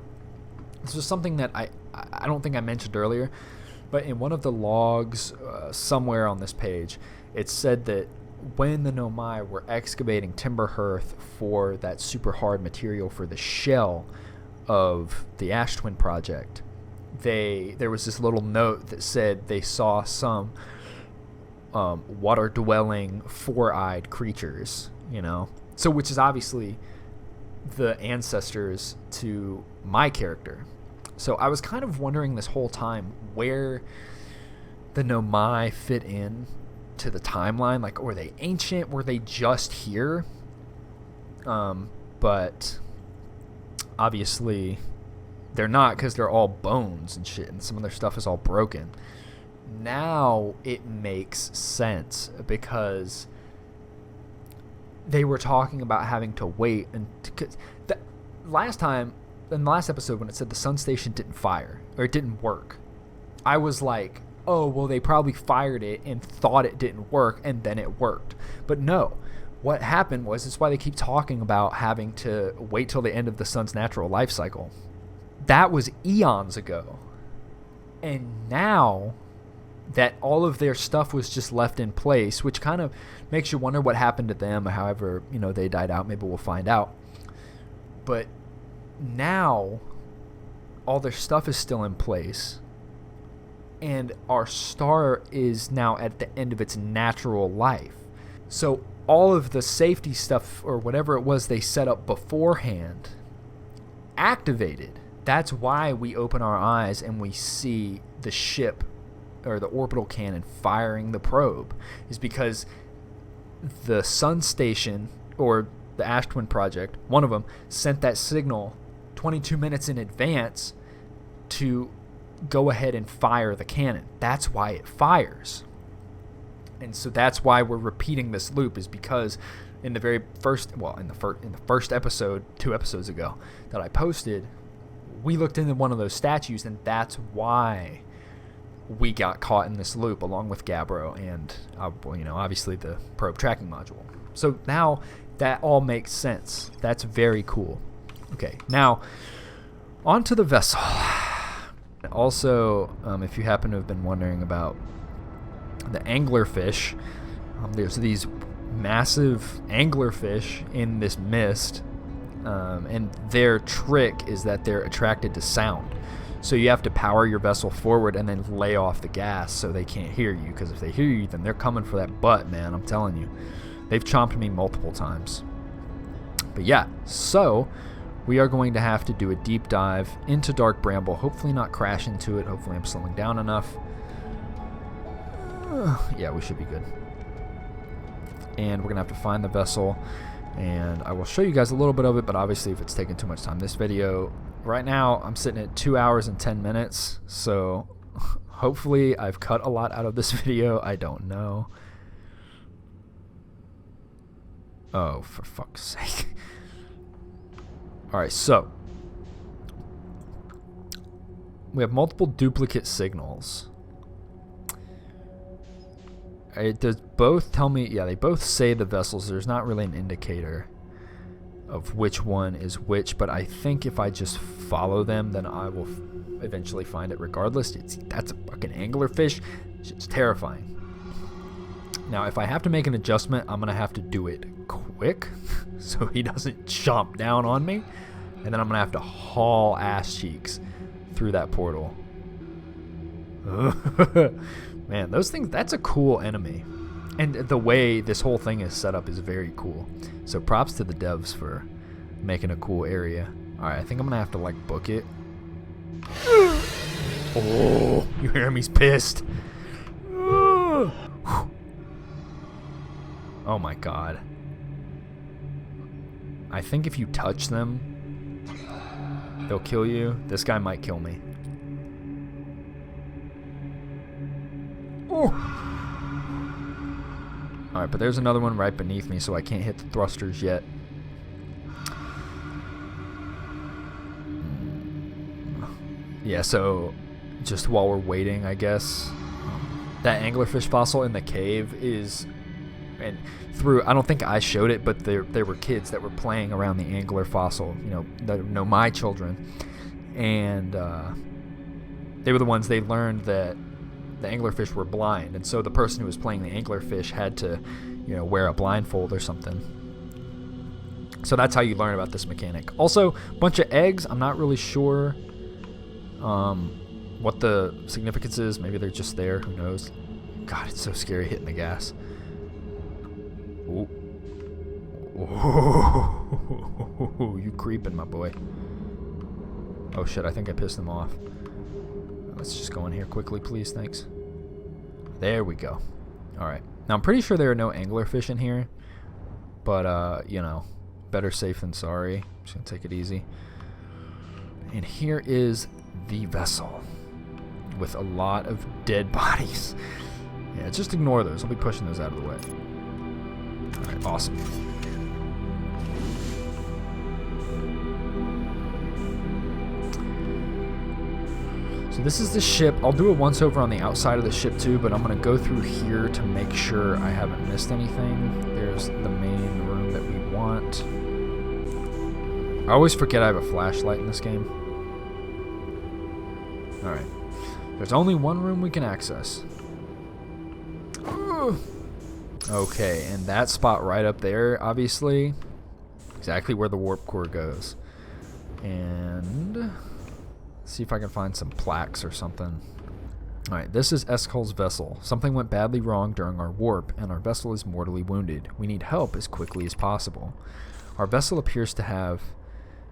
this was something that I don't think I mentioned earlier, but in one of the logs somewhere on this page, it said that when the Nomai were excavating Timber Hearth for that super hard material for the shell of the Ash Twin Project, there was this little note that said they saw some water-dwelling, four-eyed creatures, so which is obviously the ancestors to my character. So I was kind of wondering this whole time where the Nomai fit in to the timeline. Like, were they ancient? Were they just here? But obviously they're not, because they're all bones and shit, and some of their stuff is all broken. Now it makes sense, because they were talking about having to wait, and last time in the last episode when it said the sun station didn't fire or it didn't work, I was like, oh well, they probably fired it and thought it didn't work and then it worked. But no, what happened was, it's why they keep talking about having to wait till the end of the sun's natural life cycle. That was eons ago, and now that all of their stuff was just left in place, which kind of makes you wonder what happened to them, or however, they died out. Maybe we'll find out. But now all their stuff is still in place, and our star is now at the end of its natural life. So all of the safety stuff, or whatever it was they set up beforehand, activated. That's why we open our eyes and we see the ship, or the orbital cannon, firing the probe, is because the sun station, or the Ash Twin Project, one of them, sent that signal 22 minutes in advance to go ahead and fire the cannon. That's why it fires. And so that's why we're repeating this loop, is because in the very first, in the first episode, 2 episodes ago, that I posted, we looked into one of those statues, and that's why we got caught in this loop, along with Gabbro and obviously the probe tracking module. So now that all makes sense. That's very cool. Okay, now onto the vessel. Also, if you happen to have been wondering about the anglerfish, there's these massive anglerfish in this mist, and their trick is that they're attracted to sound. So you have to power your vessel forward and then lay off the gas so they can't hear you, because if they hear you, then they're coming for that butt, man. I'm telling you. They've chomped me multiple times. But yeah, so we are going to have to do a deep dive into Dark Bramble. Hopefully not crash into it. Hopefully I'm slowing down enough. Yeah, we should be good. And we're going to have to find the vessel, and I will show you guys a little bit of it, but obviously if it's taking too much time, this video, right now I'm sitting at 2 hours and 10 minutes, so hopefully I've cut a lot out of this video. I don't know. Oh, for fuck's sake. Alright, so we have multiple duplicate signals. It does both tell me, yeah, they both say the vessels. There's not really an indicator of which one is which, but I think if I just follow them, then I will eventually find it regardless. That's a fucking anglerfish. It's terrifying. Now, if I have to make an adjustment, I'm going to have to do it quick so he doesn't chomp down on me, and then I'm going to have to haul ass cheeks through that portal. Man, those things, that's a cool enemy. And the way this whole thing is set up is very cool. So props to the devs for making a cool area. Alright, I think I'm going to have to, like, book it. Oh, you hear him? He's pissed. Oh my god. I think if you touch them, they'll kill you. This guy might kill me. Alright, but there's another one right beneath me, so I can't hit the thrusters yet. Yeah, so just while we're waiting, I guess, that anglerfish fossil in the cave is, and through, I don't think I showed it, but there were kids that were playing around the angler fossil, my children, and they were the ones, they learned that the anglerfish were blind, and so the person who was playing the anglerfish had to, wear a blindfold or something. So that's how you learn about this mechanic. Also, a bunch of eggs. I'm not really sure What the significance is, maybe they're just there, who knows. God, it's so scary hitting the gas. Ooh. Ooh, you creeping, my boy. Oh shit, I think I pissed them off. Let's just go in here quickly, please, thanks. There we go. Alright. Now, I'm pretty sure there are no anglerfish in here. But, you know, better safe than sorry. Just gonna take it easy. And here is the vessel. With a lot of dead bodies. Yeah, just ignore those. I'll be pushing those out of the way. Alright, awesome. So this is the ship. I'll do a once over on the outside of the ship too, but I'm going to go through here to make sure I haven't missed anything. There's the main room that we want. I always forget I have a flashlight in this game. Alright. There's only one room we can access. Okay, and that spot right up there, obviously, exactly where the warp core goes. And see if I can find some plaques or something. Alright, this is Eskel's vessel. Something went badly wrong during our warp, and our vessel is mortally wounded. We need help as quickly as possible. Our vessel appears to have...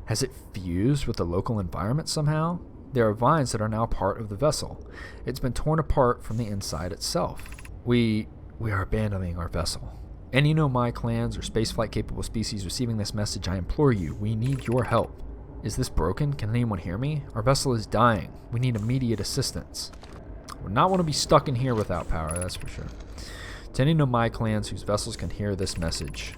Has it fused with the local environment somehow? There are vines that are now part of the vessel. It's been torn apart from the inside itself. We are abandoning our vessel. Any Nomai clans or spaceflight capable species receiving this message, I implore you, we need your help. Is this broken? Can anyone hear me? Our vessel is dying. We need immediate assistance. Would not want to be stuck in here without power, that's for sure. To any Nomai clans whose vessels can hear this message.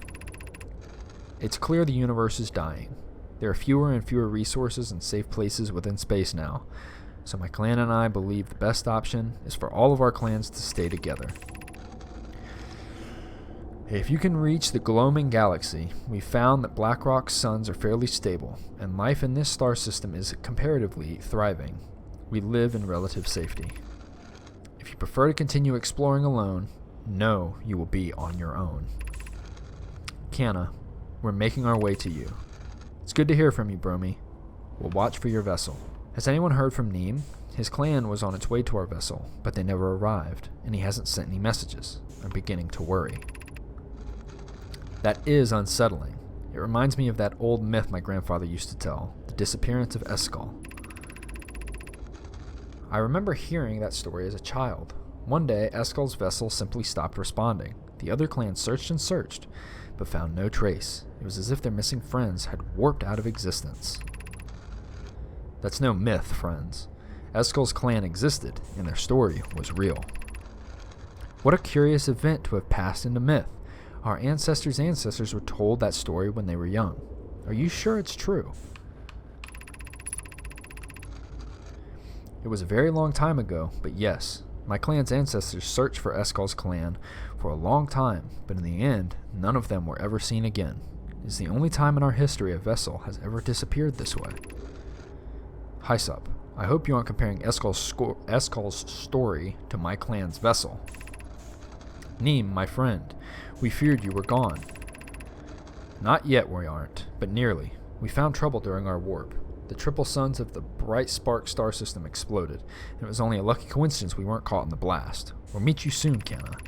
It's clear the universe is dying. There are fewer and fewer resources and safe places within space now. So my clan and I believe the best option is for all of our clans to stay together. If you can reach the Gloaming Galaxy, we found that Blackrock's suns are fairly stable, and life in this star system is comparatively thriving. We live in relative safety. If you prefer to continue exploring alone, know you will be on your own. Kiana, we're making our way to you. It's good to hear from you, Bromy. We'll watch for your vessel. Has anyone heard from Neem? His clan was on its way to our vessel, but they never arrived, and he hasn't sent any messages. I'm beginning to worry. That is unsettling. It reminds me of that old myth my grandfather used to tell, the disappearance of Eskel. I remember hearing that story as a child. One day, Eskel's vessel simply stopped responding. The other clans searched and searched, but found no trace. It was as if their missing friends had warped out of existence. That's no myth, friends. Eskel's clan existed, and their story was real. What a curious event to have passed into myth. Our ancestors were told that story when they were young. Are you sure it's true? It was a very long time ago, but yes, my clan's ancestors searched for Eskel's clan for a long time, but in the end, none of them were ever seen again. It's the only time in our history a vessel has ever disappeared this way. Hysup, I hope you aren't comparing Eskel's story to my clan's vessel. Neem, my friend, we feared you were gone. Not yet we aren't, but nearly. We found trouble during our warp. The triple suns of the bright spark star system exploded, and it was only a lucky coincidence we weren't caught in the blast. We'll meet you soon, Kiana.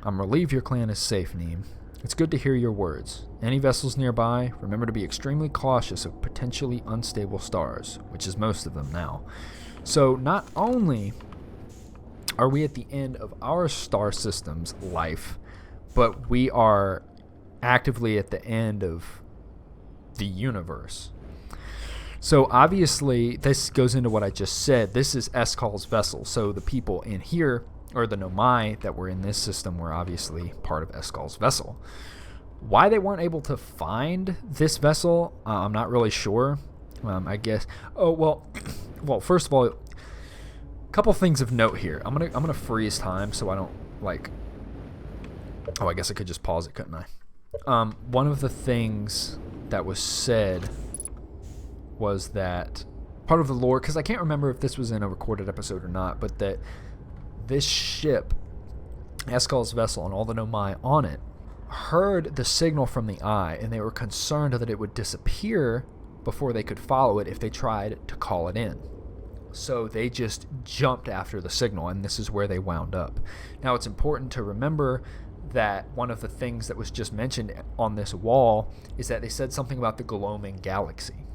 I'm relieved your clan is safe, Neem. It's good to hear your words. Any vessels nearby, remember to be extremely cautious of potentially unstable stars, which is most of them now. So not only are we at the end of our star system's life, but we are actively at the end of the universe. So obviously, this goes into what I just said. This is Eskel's vessel. So the people in here, or the Nomai that were in this system, were obviously part of Eskel's vessel. Why they weren't able to find this vessel, I'm not really sure. I guess. Oh well. Well, first of all, a couple things of note here. I'm gonna freeze time so I don't like. Oh, I guess I could just pause it, couldn't I? One of the things that was said was that part of the lore, because I can't remember if this was in a recorded episode or not, but that this ship, Eskel's vessel, and all the Nomai on it heard the signal from the eye, and they were concerned that it would disappear before they could follow it if they tried to call it in. So they just jumped after the signal, and this is where they wound up. Now, it's important to remember that one of the things that was just mentioned on this wall is that they said something about the gloaming galaxy,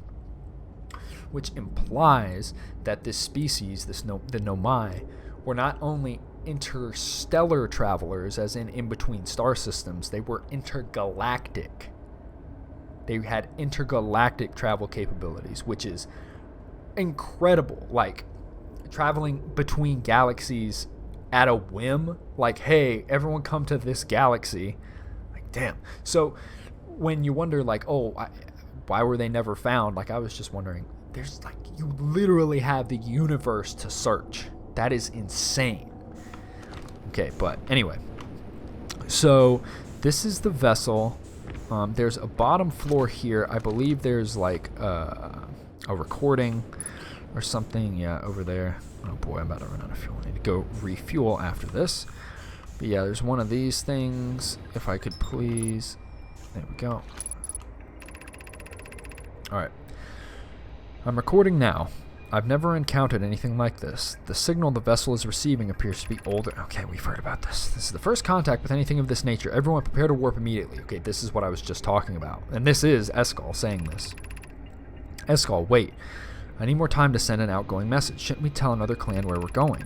which implies that this species, the Nomai, were not only interstellar travelers, as in between star systems, they were intergalactic. They had intergalactic travel capabilities, which is incredible. Like, traveling between galaxies at a whim, like, hey, everyone come to this galaxy. Like, damn. So when you wonder, like, why were they never found? Like, I was just wondering, there's like, you literally have the universe to search. That is insane. Okay, but anyway, so this is the vessel. There's a bottom floor here. I believe there's like a recording or something. Yeah, over there. Oh boy, I'm about to run out of fuel. I need to go refuel after this. But yeah, there's one of these things. If I could please. There we go. Alright. I'm recording now. I've never encountered anything like this. The signal the vessel is receiving appears to be older. Okay, we've heard about this. This is the first contact with anything of this nature. Everyone prepare to warp immediately. Okay, this is what I was just talking about. And this is Escall saying this. Escall, wait. I need more time to send an outgoing message. Shouldn't we tell another clan where we're going?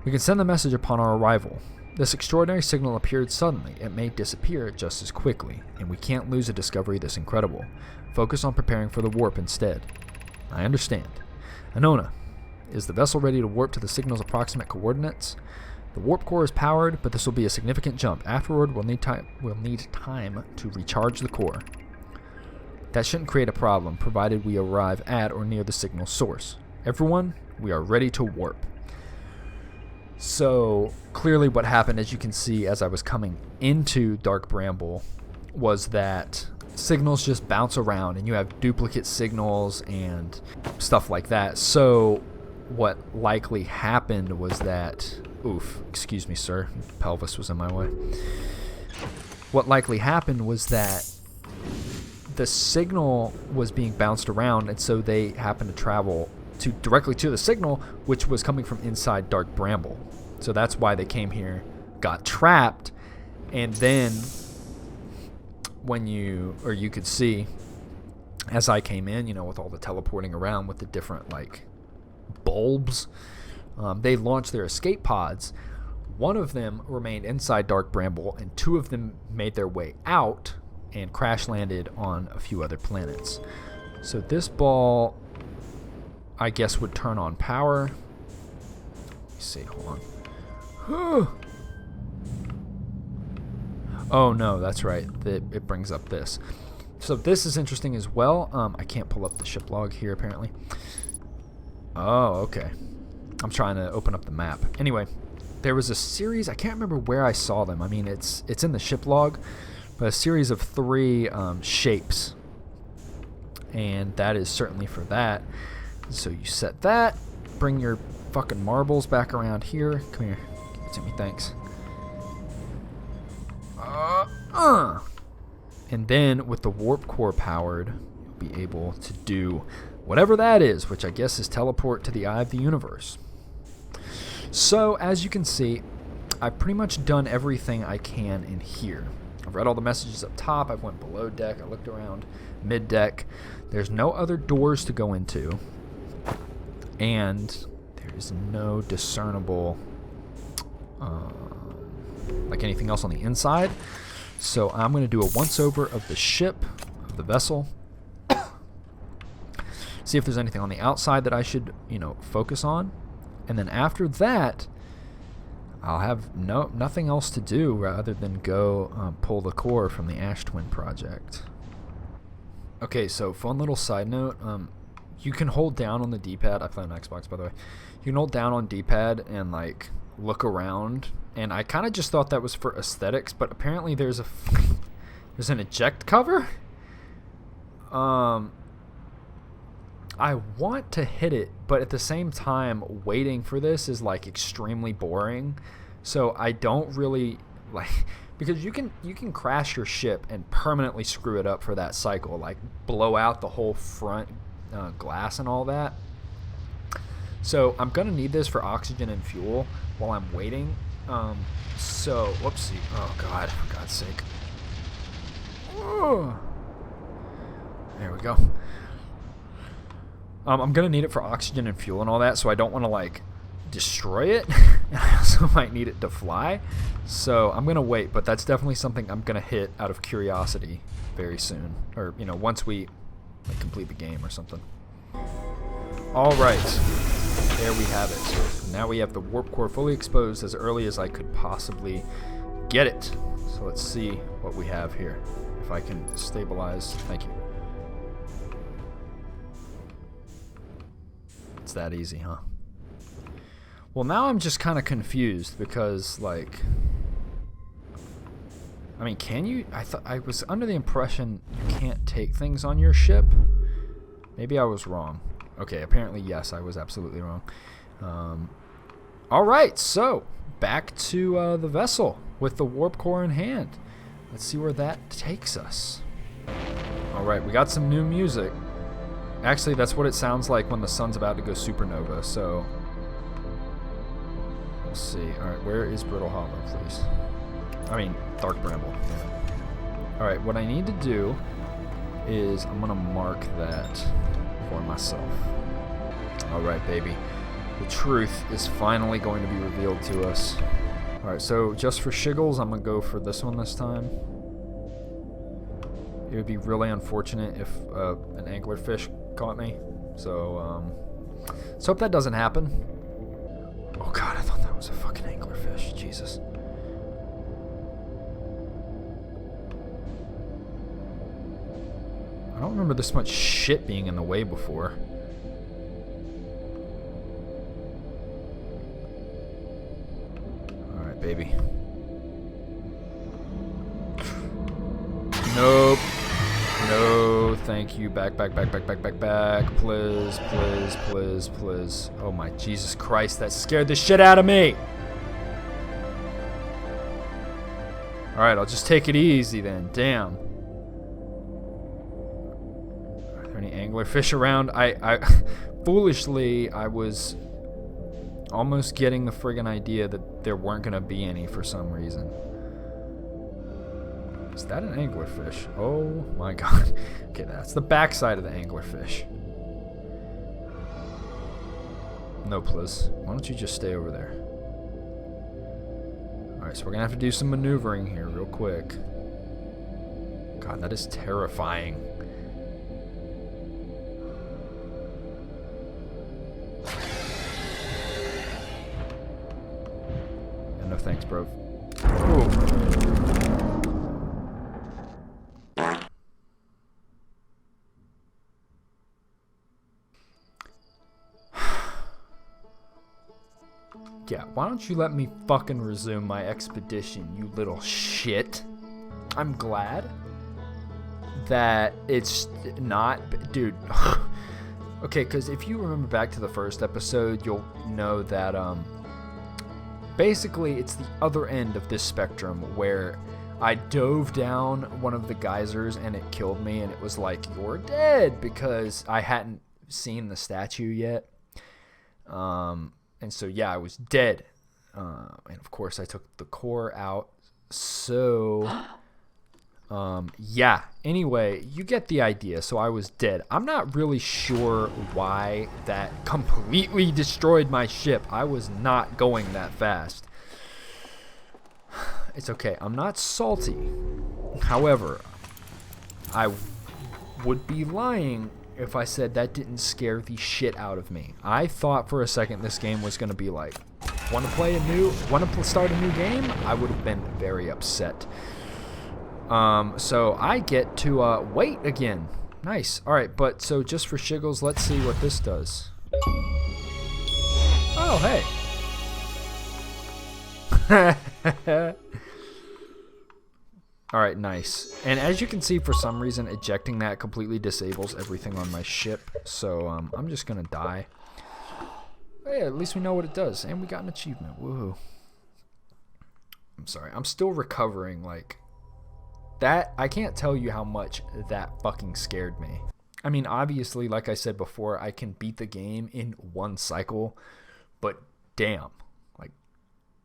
We can send the message upon our arrival. This extraordinary signal appeared suddenly. It may disappear just as quickly, and we can't lose a discovery this incredible. Focus on preparing for the warp instead. I understand. Anona, is the vessel ready to warp to the signal's approximate coordinates? The warp core is powered, but this will be a significant jump. Afterward, we'll need time to recharge the core. That shouldn't create a problem, provided we arrive at or near the signal source. Everyone, we are ready to warp. So, clearly what happened, as you can see as I was coming into Dark Bramble, was that signals just bounce around and you have duplicate signals and stuff like that. So, what likely happened was that... Oof, excuse me, sir. Pelvis was in my way. What likely happened was that the signal was being bounced around, and so they happened to travel directly to the signal, which was coming from inside Dark Bramble. So that's why they came here, got trapped, and then you could see as I came in, with all the teleporting around with the different like bulbs, they launched their escape pods. One of them remained inside Dark Bramble, and two of them made their way out and crash landed on a few other planets. So this ball, I guess, would turn on power. Let me see, hold on. Oh no, that's right. It brings up this. So this is interesting as well. I can't pull up the ship log here apparently. Oh, okay. I'm trying to open up the map. Anyway, there was a series, I can't remember where I saw them. I mean, it's in the ship log, but a series of 3 shapes. And that is certainly for that. So you set that, bring your fucking marbles back around here. Come here, give it to me, thanks. And then with the warp core powered, you'll be able to do whatever that is, which I guess is teleport to the eye of the universe. So as you can see, I've pretty much done everything I can in here. I've read all the messages up top. I've went below deck. I looked around mid deck. There's no other doors to go into, and there's no discernible like anything else on the inside. So I'm going to do a once over of the ship, of the vessel, see if there's anything on the outside that I should focus on, and then after that I'll have nothing else to do rather than go pull the core from the Ash Twin project. Okay, so fun little side note, you can hold down on the D-pad. I play on Xbox, by the way. You can hold down on D-pad and like look around, and I kind of just thought that was for aesthetics, but apparently there's an eject cover. I want to hit it, but at the same time, waiting for this is like extremely boring. So I don't really like, because you can crash your ship and permanently screw it up for that cycle, like blow out the whole front glass and all that. So I'm gonna need this for oxygen and fuel while I'm waiting. So whoopsie. Oh God, for God's sake. Oh. There we go. I'm gonna need it for oxygen and fuel and all that, so I don't want to like destroy it. I also might need it to fly, so I'm gonna wait. But that's definitely something I'm gonna hit out of curiosity very soon, or once we like complete the game or something. All right, there we have it. Now we have the warp core fully exposed as early as I could possibly get it. So let's see what we have here. If I can stabilize, thank you. It's that easy, huh? Well, now I'm just kind of confused because, like, I mean, can you? I was under the impression you can't take things on your ship. Maybe I was wrong. Okay, apparently yes, I was absolutely wrong. All right, so back to the vessel with the warp core in hand. Let's see where that takes us. All right, we got some new music. Actually, that's what it sounds like when the sun's about to go supernova, so we'll see. All right, where is Brittle Hollow, please? I mean, Dark Bramble. Yeah. All right, what I need to do is I'm gonna mark that for myself. All right, baby. The truth is finally going to be revealed to us. All right, so just for shiggles, I'm gonna go for this one this time. It would be really unfortunate if an anglerfish caught me. So let's hope that doesn't happen. Oh God, I thought that was a fucking anglerfish. Jesus. I don't remember this much shit being in the way before. Alright, baby. Nope. No, thank you. Back. Please, please, please, please. Oh my Jesus Christ, that scared the shit out of me. Alright, I'll just take it easy then. Damn. Are there any anglerfish around? I foolishly, I was almost getting the friggin' idea that there weren't gonna be any for some reason. Is that an anglerfish? Oh my God. Okay, that's the backside of the anglerfish. No, please. Why don't you just stay over there? Alright, so we're gonna have to do some maneuvering here real quick. God, that is terrifying. Yeah, no thanks, bro. Ooh. Yeah, why don't you let me fucking resume my expedition, you little shit? I'm glad that it's not... Dude. Okay, because if you remember back to the first episode, you'll know that, basically, it's the other end of this spectrum where I dove down one of the geysers and it killed me, and it was like, you're dead, because I hadn't seen the statue yet. And so, yeah, I was dead. And, of course, I took the core out. So, yeah. Anyway, you get the idea. So I was dead. I'm not really sure why that completely destroyed my ship. I was not going that fast. It's okay. I'm not salty. However, I would be lying if I said that didn't scare the shit out of me. I thought for a second this game was going to be like, want to start a new game? I would have been very upset. So I get to wait again. Nice. All right, but so just for shiggles, let's see what this does. Oh, hey. Alright, nice. And as you can see, for some reason, ejecting that completely disables everything on my ship. So, I'm just gonna die. But yeah, at least we know what it does. And we got an achievement. Woohoo. I'm sorry. I'm still recovering, like... That... I can't tell you how much that fucking scared me. I mean, obviously, like I said before, I can beat the game in one cycle, but damn, like,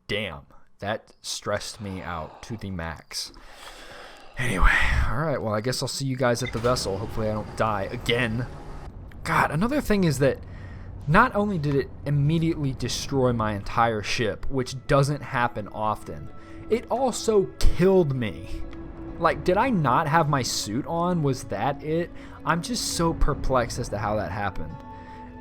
damn, that stressed me out to the max. Anyway, alright, well, I guess I'll see you guys at the vessel. Hopefully I don't die again. God, another thing is that not only did it immediately destroy my entire ship, which doesn't happen often, it also killed me. Like, did I not have my suit on? Was that it? I'm just so perplexed as to how that happened.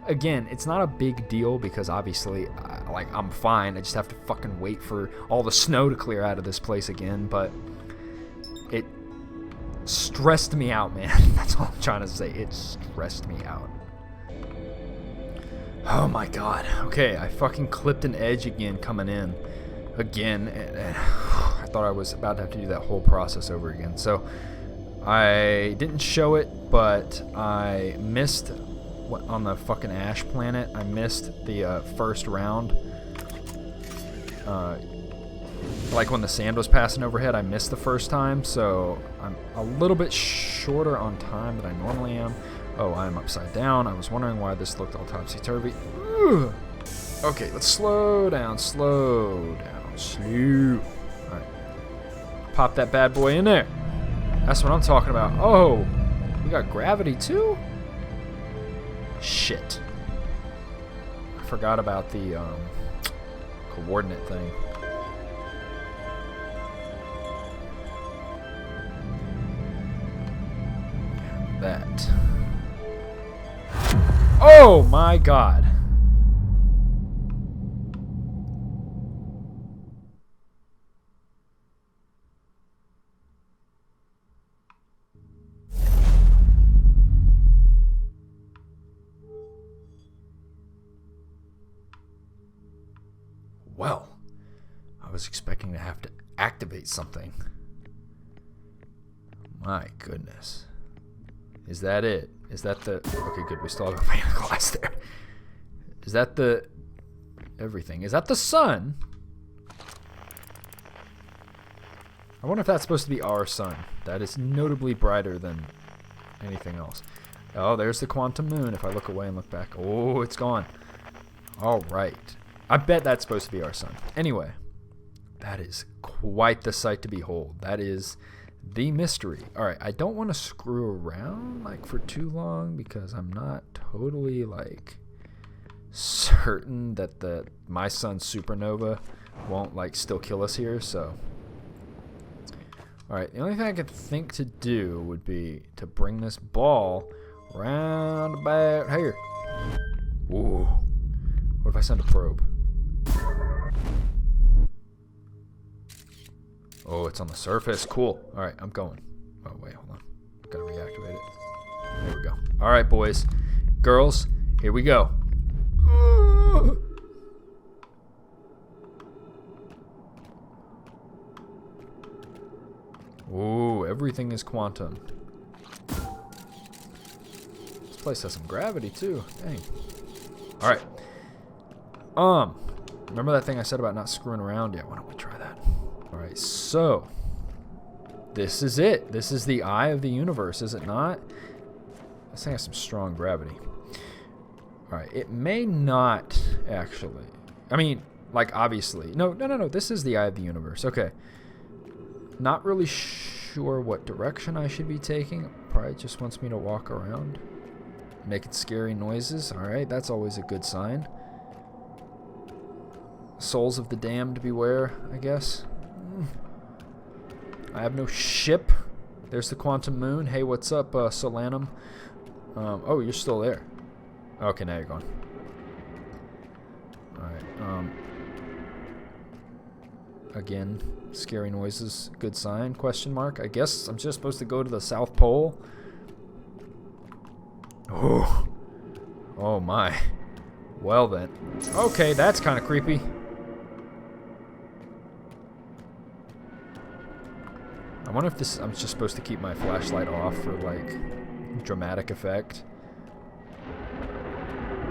Again, it's not a big deal because obviously, I'm fine. I just have to fucking wait for all the snow to clear out of this place again, but it stressed me out, man. That's all I'm trying to say. It stressed me out. Oh my god. Okay, I fucking clipped an edge again coming in. Again. I thought I was about to have to do that whole process over again. So, I didn't show it, but I missed on the fucking ash planet. I missed the first round. Like when the sand was passing overhead, I missed the first time, so I'm a little bit shorter on time than I normally am. Oh, I'm upside down. I was wondering why this looked all topsy-turvy. Okay, let's slow down, slow. Alright. Pop that bad boy in there. That's what I'm talking about. Oh, we got gravity too? Shit. I forgot about the coordinate thing. That. Oh my god. Well, I was expecting to have to activate something. My goodness. Is that it? Is that the... Okay, good. We still have a pane of glass there. Is that the... Everything. Is that the sun? I wonder if that's supposed to be our sun. That is notably brighter than anything else. Oh, there's the quantum moon. If I look away and look back. Oh, it's gone. All right. I bet that's supposed to be our sun. Anyway. That is quite the sight to behold. That is... the mystery. Alright, I don't want to screw around like for too long because I'm not totally like certain that my sun's supernova won't like still kill us here, so alright, the only thing I could think to do would be to bring this ball round about here. Ooh. What if I send a probe? Oh, it's on the surface. Cool. All right, I'm going. Oh, wait, hold on. Gotta reactivate it. There we go. All right, boys. Girls, here we go. Ooh, everything is quantum. This place has some gravity, too. Dang. All right. Remember that thing I said about not screwing around? Yeah, why don't we try that? Alright, so this is it. This is the eye of the universe, is it not? This thing has some strong gravity. Alright, it may not actually. I mean, like, obviously. No. This is the eye of the universe. Okay. Not really sure what direction I should be taking. Probably just wants me to walk around. Making scary noises. Alright, that's always a good sign. Souls of the damned beware, I guess. I have no ship. There's the quantum moon. Hey, what's up, Solanum? Oh, you're still there. Okay, now you're gone. Alright, again, scary noises. Good sign, question mark. I guess I'm just supposed to go to the South Pole. Oh. Oh my. Well then. Okay, that's kind of creepy. I wonder if I'm just supposed to keep my flashlight off for, like, dramatic effect.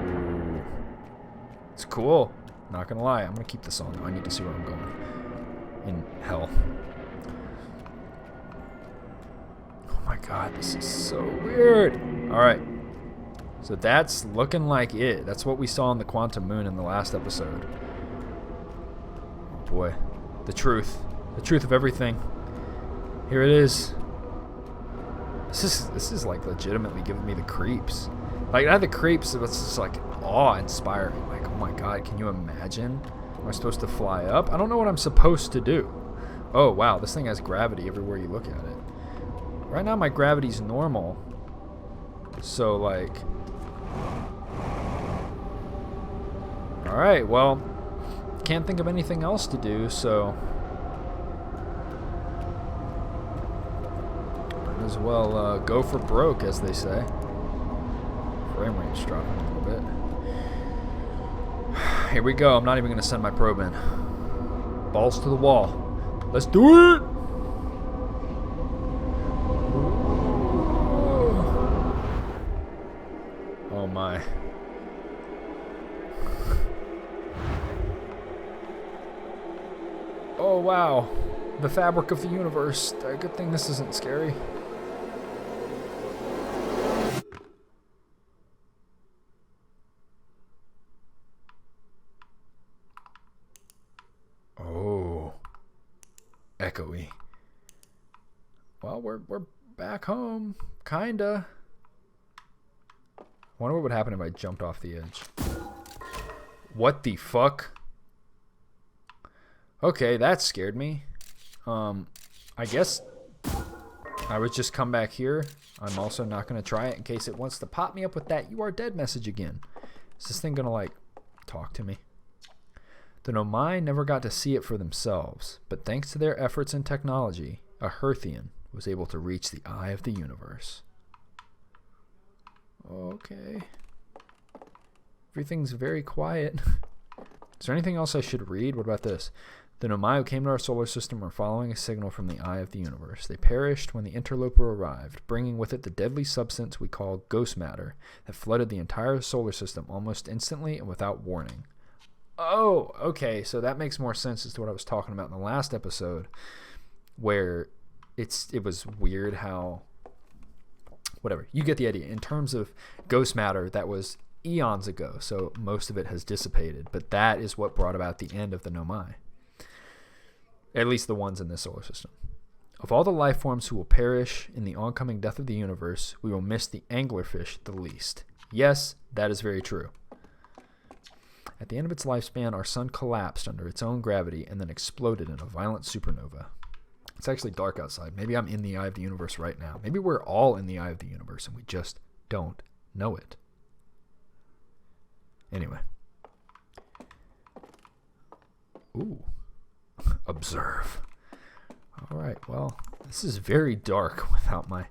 Ooh. It's cool. Not gonna lie. I'm gonna keep this on, though. I need to see where I'm going. In hell. Oh my god, this is so weird. Alright. So that's looking like it. That's what we saw on the Quantum Moon in the last episode. Oh boy. The truth. The truth of everything. Here it is. This is like legitimately giving me the creeps. Like, I had the creeps, but it's just like awe-inspiring. Like, oh my god, can you imagine? Am I supposed to fly up? I don't know what I'm supposed to do. Oh wow, this thing has gravity everywhere you look at it. Right now my gravity's normal. So like... Alright, well, can't think of anything else to do, so... Might as well go for broke, as they say. Frame rate's dropping a little bit. Here we go. I'm not even going to send my probe in. Balls to the wall. Let's do it! Oh my. Oh wow. The fabric of the universe. Good thing this isn't scary. Oh. Echoey. Well, we're back home. Kinda. I wonder what would happen if I jumped off the edge. What the fuck? Okay, that scared me. I guess I would just come back here. I'm also not going to try it in case it wants to pop me up with that "you are dead" message again. Is this thing going to, like, talk to me? The Nomai never got to see it for themselves, but thanks to their efforts and technology, a Hearthian was able to reach the eye of the universe. Okay. Everything's very quiet. Is there anything else I should read? What about this? The Nomai who came to our solar system were following a signal from the eye of the universe. They perished when the interloper arrived, bringing with it the deadly substance we call ghost matter that flooded the entire solar system almost instantly and without warning. Oh, okay, so that makes more sense as to what I was talking about in the last episode, where it was weird how... Whatever, you get the idea. In terms of ghost matter, that was eons ago, so most of it has dissipated, but that is what brought about the end of the Nomai. At least the ones in this solar system. Of all the life forms who will perish in the oncoming death of the universe, we will miss the anglerfish the least. Yes, that is very true. At the end of its lifespan, our sun collapsed under its own gravity and then exploded in a violent supernova. It's actually dark outside. Maybe I'm in the eye of the universe right now. Maybe we're all in the eye of the universe and we just don't know it. Anyway. Ooh. Observe. Alright, well, this is very dark without my...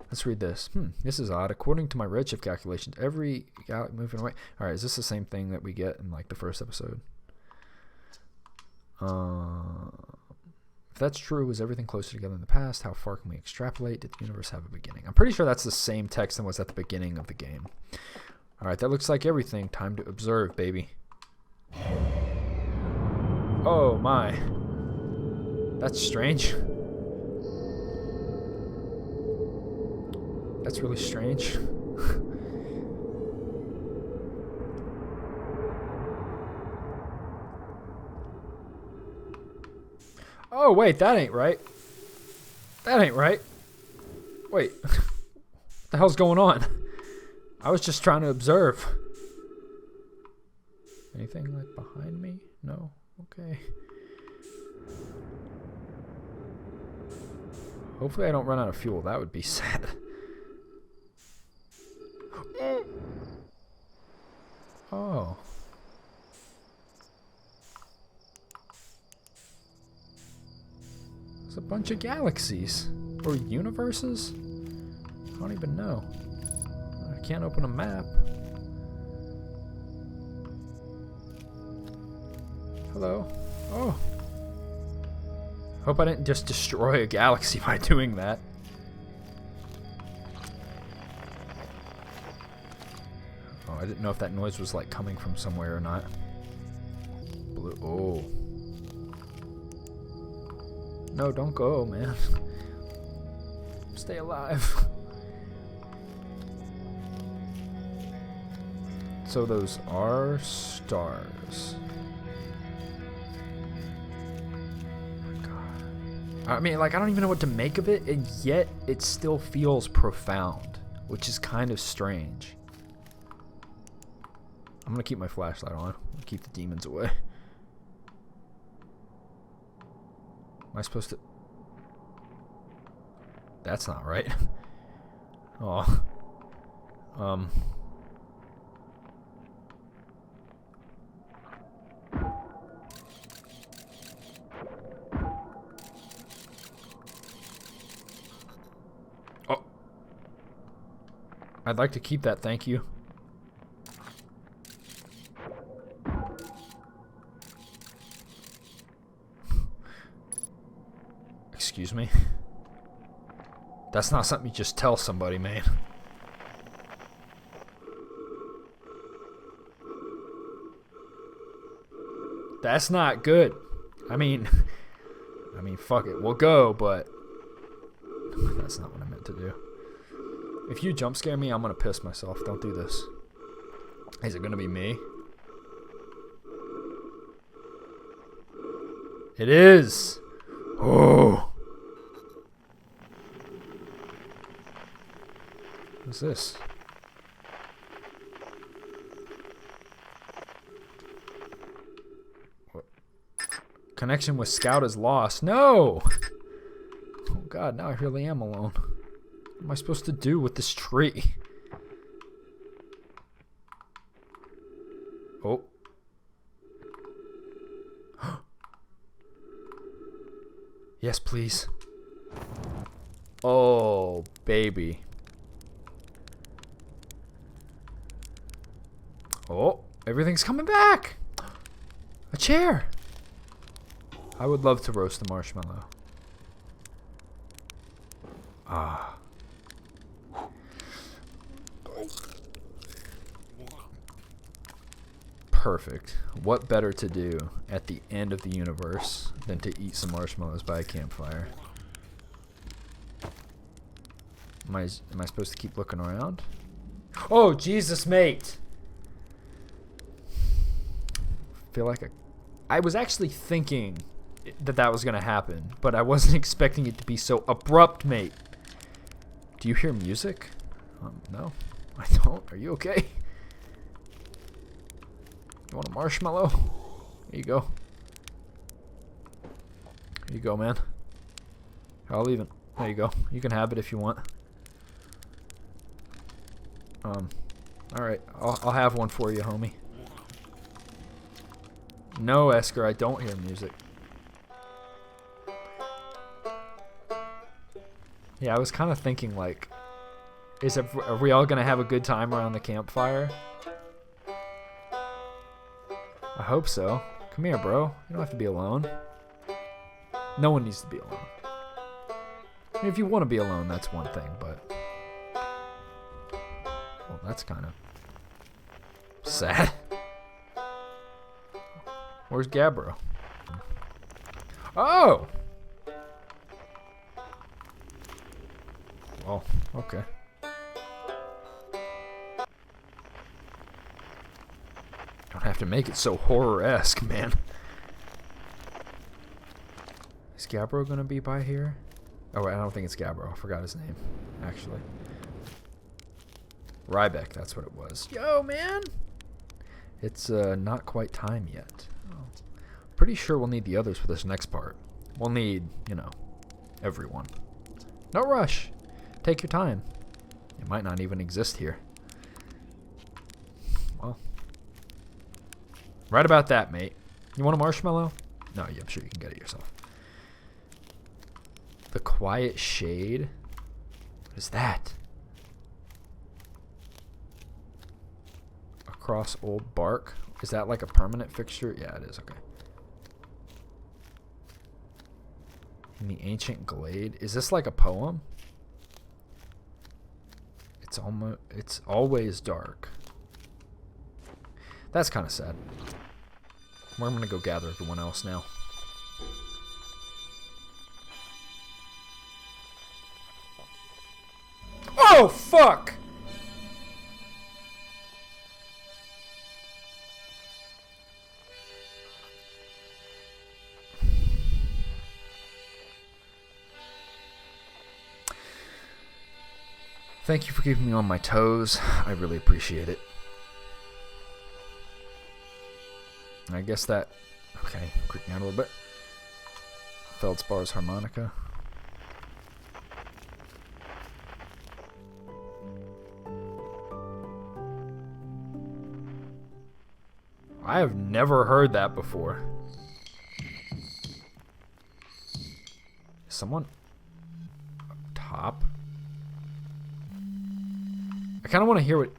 Let's read this. This is odd. According to my redshift calculations, every galaxy moving away... Alright, is this the same thing that we get in, like, the first episode? If that's true, was everything closer together in the past? How far can we extrapolate? Did the universe have a beginning? I'm pretty sure that's the same text that was at the beginning of the game. Alright, that looks like everything. Time to observe, baby. Oh, my. That's strange. That's really strange. Oh, wait, that ain't right. That ain't right. Wait. What the hell's going on? I was just trying to observe. Anything like behind me? No? Okay. Hopefully I don't run out of fuel. That would be sad. Oh. It's a bunch of galaxies. Or universes? I don't even know. I can't open a map. Hello. Oh. Hope I didn't just destroy a galaxy by doing that. Oh, I didn't know if that noise was like coming from somewhere or not. Blue. Oh. No, don't go, man. Stay alive. So those are stars. Oh my God. I mean, like, I don't even know what to make of it, and yet it still feels profound, which is kind of strange. I'm gonna keep my flashlight on. Keep the demons away. Am I supposed to... That's not right. Oh. Oh. I'd like to keep that, thank you. Excuse me? That's not something you just tell somebody, man. That's not good. I mean, fuck it. We'll go, but that's not what I meant to do. If you jump scare me, I'm gonna piss myself. Don't do this. Is it gonna be me? It is. Oh. What's this? What? Connection with Scout is lost. No! Oh God, now I really am alone. What am I supposed to do with this tree? Oh. Yes, please. Oh, baby. Oh, everything's coming back. A chair. I would love to roast a marshmallow. Ah. Perfect. What better to do at the end of the universe than to eat some marshmallows by a campfire? Am I supposed to keep looking around? Oh, Jesus, mate. Feel like I was actually thinking that was going to happen, but I wasn't expecting it to be so abrupt, mate. Do you hear music? No, I don't. Are you okay? You want a marshmallow? Here you go. Here you go, man. I'll leave it. There you go. You can have it if you want. Alright. I'll have one for you, homie. No, Esker, I don't hear music. Yeah, I was kind of thinking, like, are we all gonna have a good time around the campfire? I hope so. Come here, bro. You don't have to be alone. No one needs to be alone. I mean, if you want to be alone, that's one thing, but... Well, that's kind of... sad. Where's Gabbro? Oh! Oh, okay. Don't have to make it so horror-esque, man. Is Gabbro gonna be by here? Oh, I don't think it's Gabbro. I forgot his name, actually. Rybeck, that's what it was. Yo, man! It's not quite time yet. Pretty sure we'll need the others for this next part. We'll need, you know, everyone. No rush. Take your time. It might not even exist here. Well. Right about that, mate. You want a marshmallow? No, yeah, I'm sure you can get it yourself. The Quiet Shade? What is that? Across old bark? Is that like a permanent fixture? Yeah, it is. Okay. In the ancient glade. Is this like a poem? It's always dark. That's kind of sad. Well, I'm gonna go gather everyone else now. Oh fuck! Thank you for keeping me on my toes. I really appreciate it. I guess that... Okay, creeping out a little bit. Feldspars harmonica. I have never heard that before. Someone up top? I kind of want to hear what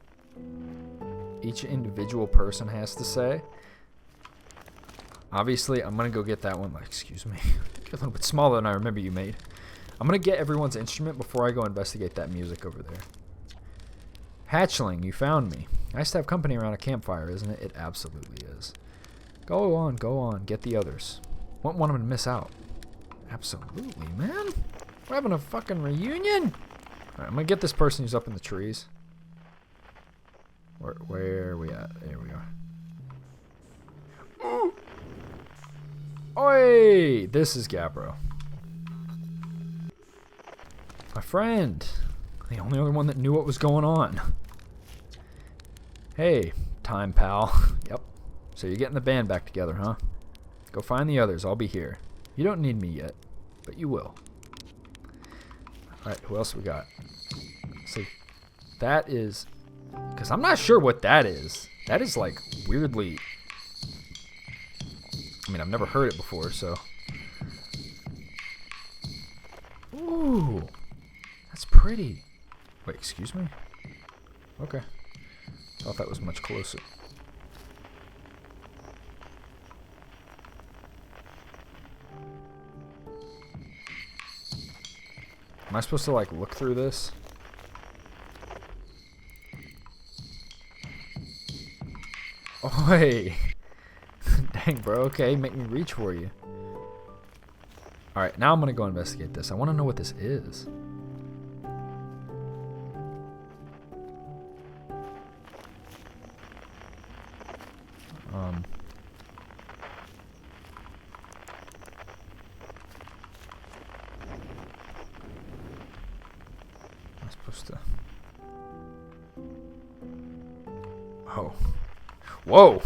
each individual person has to say. Obviously, I'm going to go get that one. Excuse me. A little bit smaller than I remember you made. I'm going to get everyone's instrument before I go investigate that music over there. Hatchling, you found me. Nice to have company around a campfire, isn't it? It absolutely is. Go on, go on. Get the others. Won't want them to miss out. Absolutely, man. We're having a fucking reunion. Alright, I'm going to get this person who's up in the trees. Where are we at? There we are. Ooh. Oi! This is Gabbro. My friend. The only other one that knew what was going on. Hey, time pal. Yep. So you're getting the band back together, huh? Go find the others. I'll be here. You don't need me yet, but you will. Alright, who else we got? So that is... Because I'm not sure what that is. That is like weirdly... I mean, I've never heard it before, so... Ooh. That's pretty. Wait, excuse me? Okay. Thought that was much closer. Am I supposed to, like, look through this? Oh, hey. Dang, bro. Okay, make me reach for you. Alright, now I'm going to go investigate this. I want to know what this is. I'm supposed to... Oh. Whoa!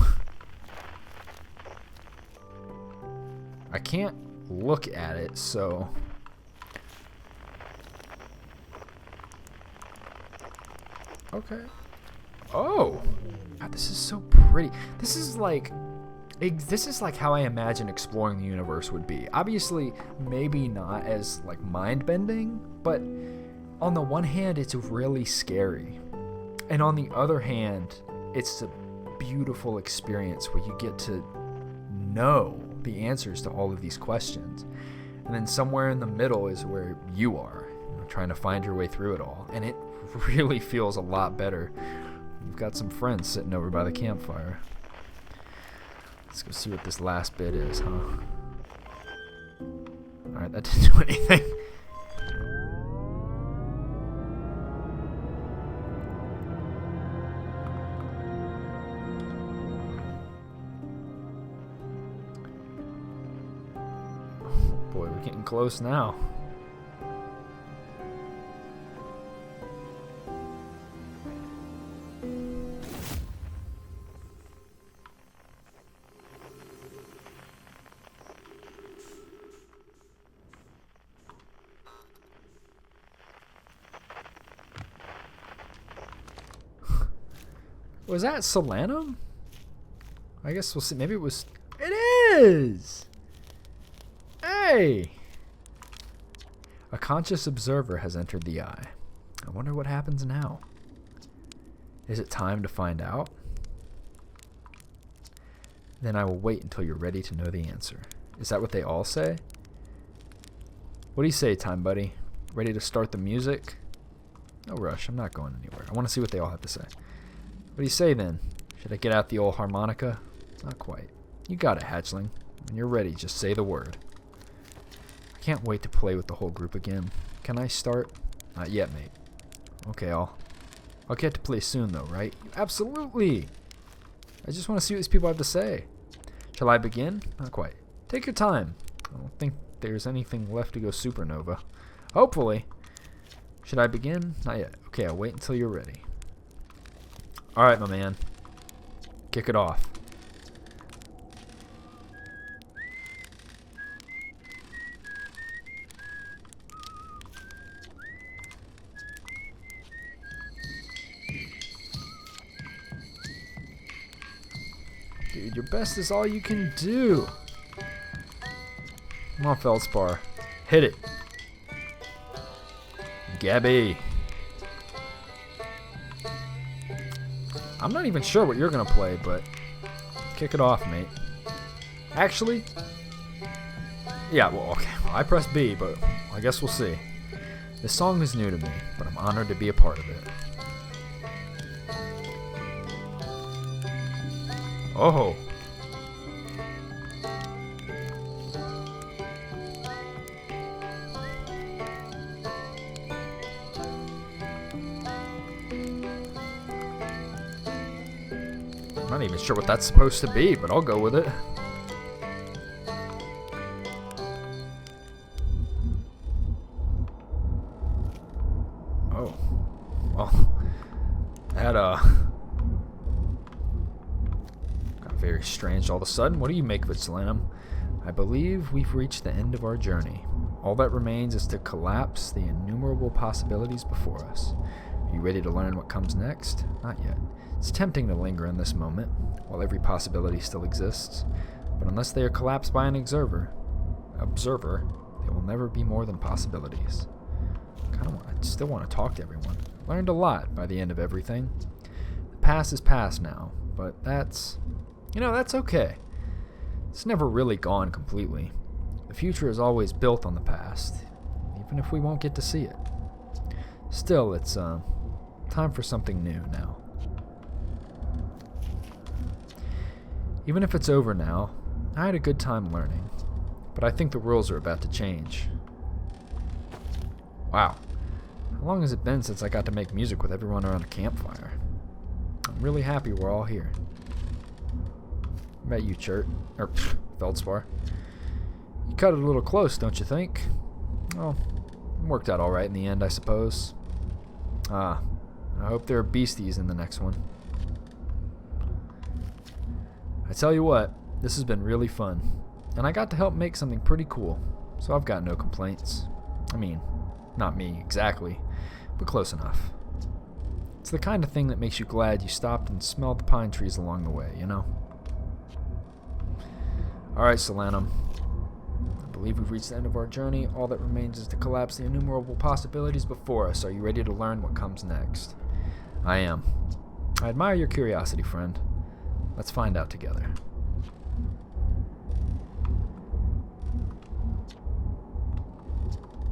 I can't look at it, so... Okay. Oh! God, this is so pretty. This is like how I imagine exploring the universe would be. Obviously, maybe not as like mind-bending, but on the one hand, it's really scary. And on the other hand, it's a beautiful experience where you get to know the answers to all of these questions. And then somewhere in the middle is where you are, trying to find your way through it all. And it really feels a lot better. You've got some friends sitting over by the campfire. Let's go see what this last bit is, huh? Alright, that didn't do anything. Oh boy, we're getting close now. Was that Solanum? I guess we'll see. Maybe it was... It is! Hey! A conscious observer has entered the eye. I wonder what happens now. Is it time to find out? Then I will wait until you're ready to know the answer. Is that what they all say? What do you say, Time Buddy? Ready to start the music? No rush. I'm not going anywhere. I want to see what they all have to say. What do you say then? Should I get out the old harmonica? Not quite. You got it, Hatchling. When you're ready, just say the word. I can't wait to play with the whole group again. Can I start? Not yet, mate. Okay, I'll get to play soon, though, right? Absolutely! I just want to see what these people have to say. Shall I begin? Not quite. Take your time. I don't think there's anything left to go supernova. Hopefully. Should I begin? Not yet. Okay, I'll wait until you're ready. Alright, my man. Kick it off. Dude, your best is all you can do. Come on, Feldspar. Hit it. Gabby. I'm not even sure what you're going to play, but kick it off, mate. Actually, yeah, well, okay. Well, I pressed B, but I guess we'll see. This song is new to me, but I'm honored to be a part of it. Oh. I'm not even sure what that's supposed to be, but I'll go with it. Oh. Well, that, got very strange all of a sudden. What do you make of it, Slam? I believe we've reached the end of our journey. All that remains is to collapse the innumerable possibilities before us. Are you ready to learn what comes next? Not yet. It's tempting to linger in this moment, while every possibility still exists, but unless they are collapsed by an observer, they will never be more than possibilities. I still want to talk to everyone. Learned a lot by the end of everything. The past is past now, but that's okay. It's never really gone completely. The future is always built on the past, even if we won't get to see it. Still, it's time for something new now. Even if it's over now, I had a good time learning, but I think the rules are about to change. Wow. How long has it been since I got to make music with everyone around a campfire? I'm really happy we're all here. What about you, Feldspar? You cut it a little close, don't you think? Well, it worked out alright in the end, I suppose. I hope there are beasties in the next one. I tell you what, this has been really fun, and I got to help make something pretty cool, so I've got no complaints. I mean, not me exactly, but close enough. It's the kind of thing that makes you glad you stopped and smelled the pine trees along the way, you know? Alright, Solanum. I believe we've reached the end of our journey. All that remains is to collapse the innumerable possibilities before us. Are you ready to learn what comes next? I am. I admire your curiosity, friend. Let's find out together.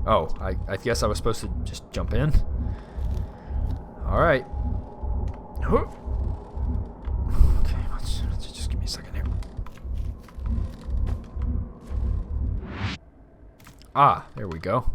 Oh, I guess I was supposed to just jump in? Alright. Okay, let's just give me a second here. Ah, there we go.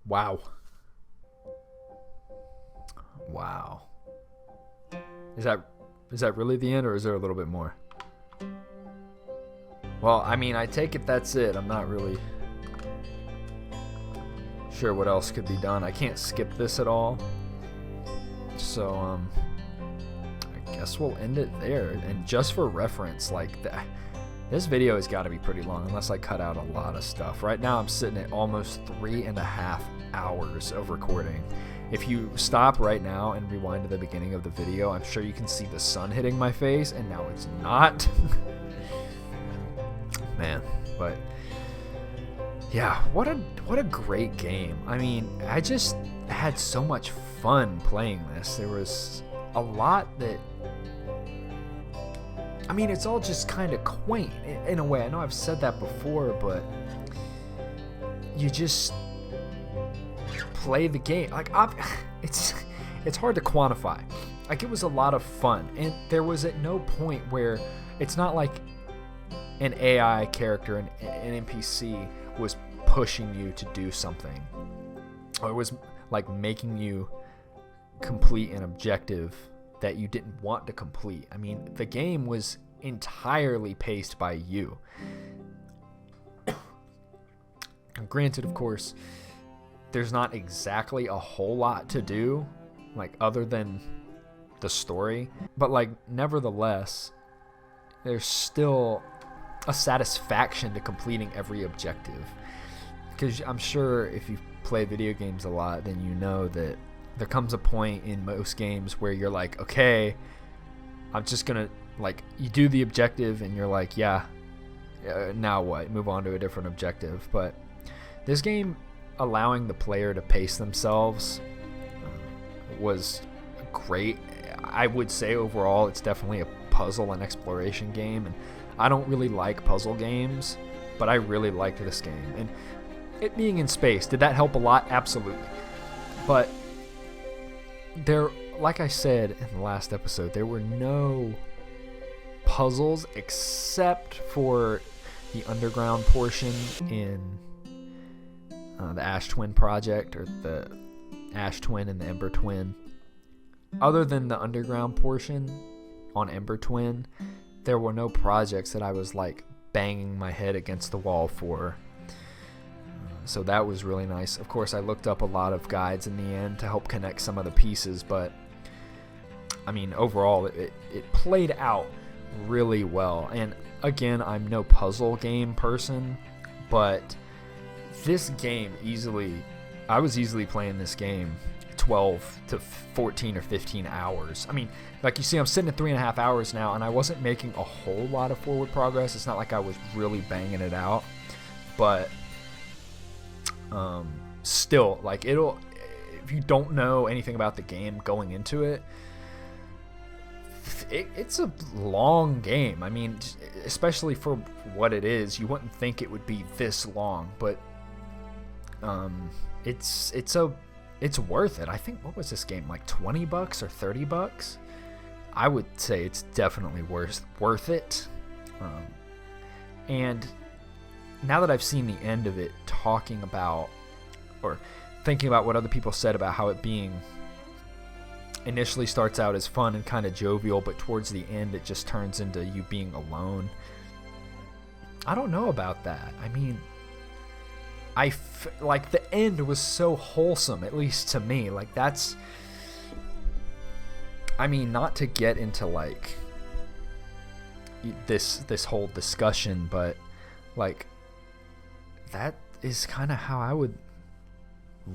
Wow. Wow. Is that really the end, or is there a little bit more? Well, I mean, I take it that's it. I'm not really sure what else could be done. I can't skip this at all. So, I guess we'll end it there. And just for reference, like, this video has got to be pretty long unless I cut out a lot of stuff. Right now I'm sitting at almost 3.5 hours of recording. If you stop right now and rewind to the beginning of the video, I'm sure you can see the sun hitting my face, and now it's not. Man, but yeah, what a great game. I mean, I just had so much fun playing this. There was a lot that I mean, it's all just kind of quaint in a way. I know I've said that before, but you just play the game. Like, it's hard to quantify. Like, it was a lot of fun, and there was at no point where it's not like an AI character, an NPC was pushing you to do something, or it was like making you complete an objective that you didn't want to complete. I mean, the game was entirely paced by you. Granted, of course, there's not exactly a whole lot to do, like, other than the story, but like, nevertheless, there's still a satisfaction to completing every objective. Because I'm sure if you play video games a lot, then you know that there comes a point in most games where you're like, okay, I'm just gonna, like, you do the objective and you're like, yeah, now what? Move on to a different objective. But this game, allowing the player to pace themselves, was great. I would say overall it's definitely a puzzle and exploration game, and I don't really like puzzle games, but I really liked this game. And it being in space, did that help a lot? Absolutely. But there, like I said in the last episode, there were no puzzles except for the underground portion in the Ash Twin project, or the Ash Twin and the Ember Twin. Other than the underground portion on Ember Twin, there were no projects that I was like banging my head against the wall for. So that was really nice. Of course, I looked up a lot of guides in the end to help connect some of the pieces, but I mean, overall, it played out really well. And again, I'm no puzzle game person, but this game I was easily playing this game 12 to 14 or 15 hours. I mean, like you see, I'm sitting at 3.5 hours now, and I wasn't making a whole lot of forward progress. It's not like I was really banging it out, but still, like, if you don't know anything about the game going into it, it's a long game. I mean, especially for what it is, you wouldn't think it would be this long, but it's worth it. I think, what was this game, like $20 or $30? I would say it's definitely worth it. And now that I've seen the end of it, talking about, or thinking about what other people said about how it being initially starts out as fun and kind of jovial, but towards the end it just turns into you being alone. I don't know about that. I mean, like, the end was so wholesome, at least to me. Like, that's, I mean, not to get into like this whole discussion, but like, that is kind of how I would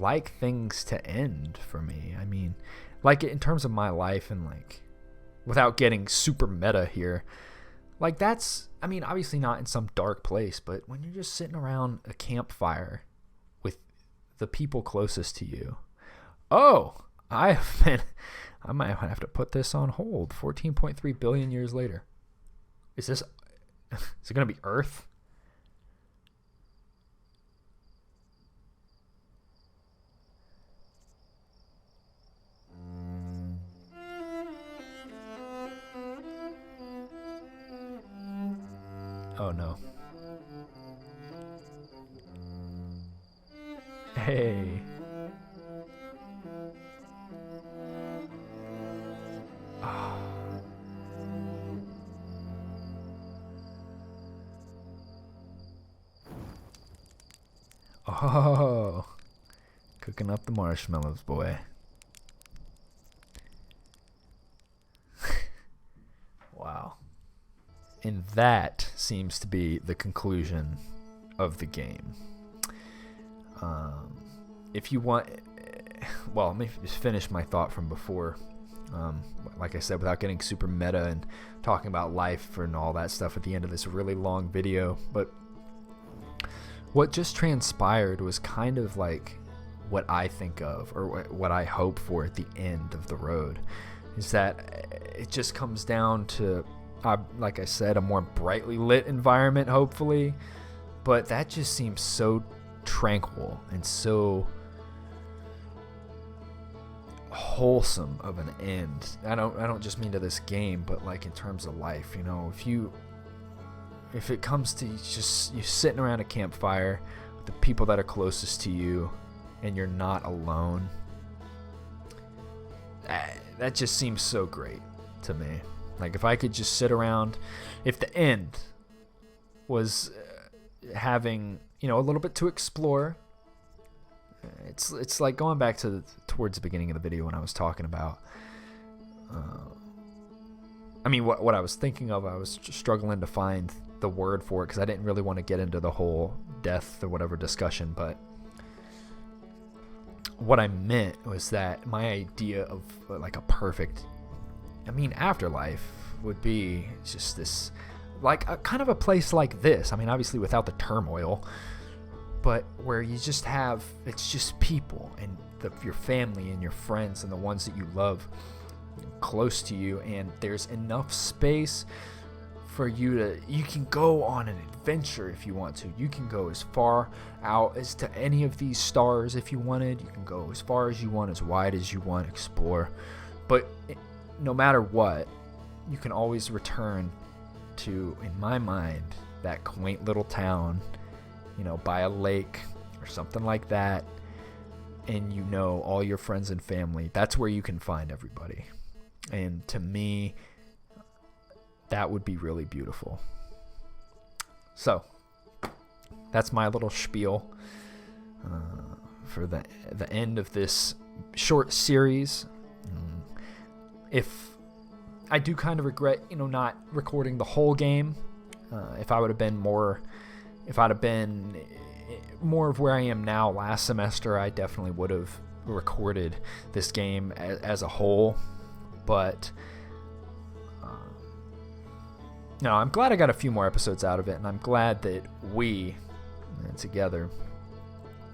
like things to end for me. I mean, like, in terms of my life, and like, without getting super meta here, like, that's, I mean, obviously not in some dark place, but when you're just sitting around a campfire with the people closest to you. Oh, I might have to put this on hold. 14.3 billion years later. Is it going to be Earth? Oh no. Hey. Oh. Cooking up the marshmallows, boy. Wow. And that seems to be the conclusion of the game. If you want, well, let me just finish my thought from before. Like I said, without getting super meta and talking about life and all that stuff at the end of this really long video. But what just transpired was kind of like what I think of, or what I hope for at the end of the road, is that it just comes down to like I said, a more brightly lit environment, hopefully. But that just seems so tranquil and so wholesome of an end. I don't just mean to this game, but like in terms of life, if it comes to just you sitting around a campfire with the people that are closest to you and you're not alone, that just seems so great to me. Like if I could just sit around, if the end was having, a little bit to explore. It's like going back towards the beginning of the video when I was talking about what I was thinking of. I was struggling to find the word for it because I didn't really want to get into the whole death or whatever discussion, but what I meant was that my idea of like a perfect afterlife would be just this, like a kind of a place like this. Obviously without the turmoil, but where you just have, it's just people and your family and your friends and the ones that you love close to you, and there's enough space for you can go on an adventure if you want to. You can go as far out as to any of these stars if you wanted. You can go as far as you want, as wide as you want, explore. But no matter what, you can always return to, in my mind, that quaint little town, by a lake or something like that, and all your friends and family. That's where you can find everybody. And to me, that would be really beautiful. So that's my little spiel for the end of this short series. If I do kind of regret, not recording the whole game. If I'd have been more of where I am now last semester, I definitely would have recorded this game as a whole. But no, I'm glad I got a few more episodes out of it, and I'm glad that we together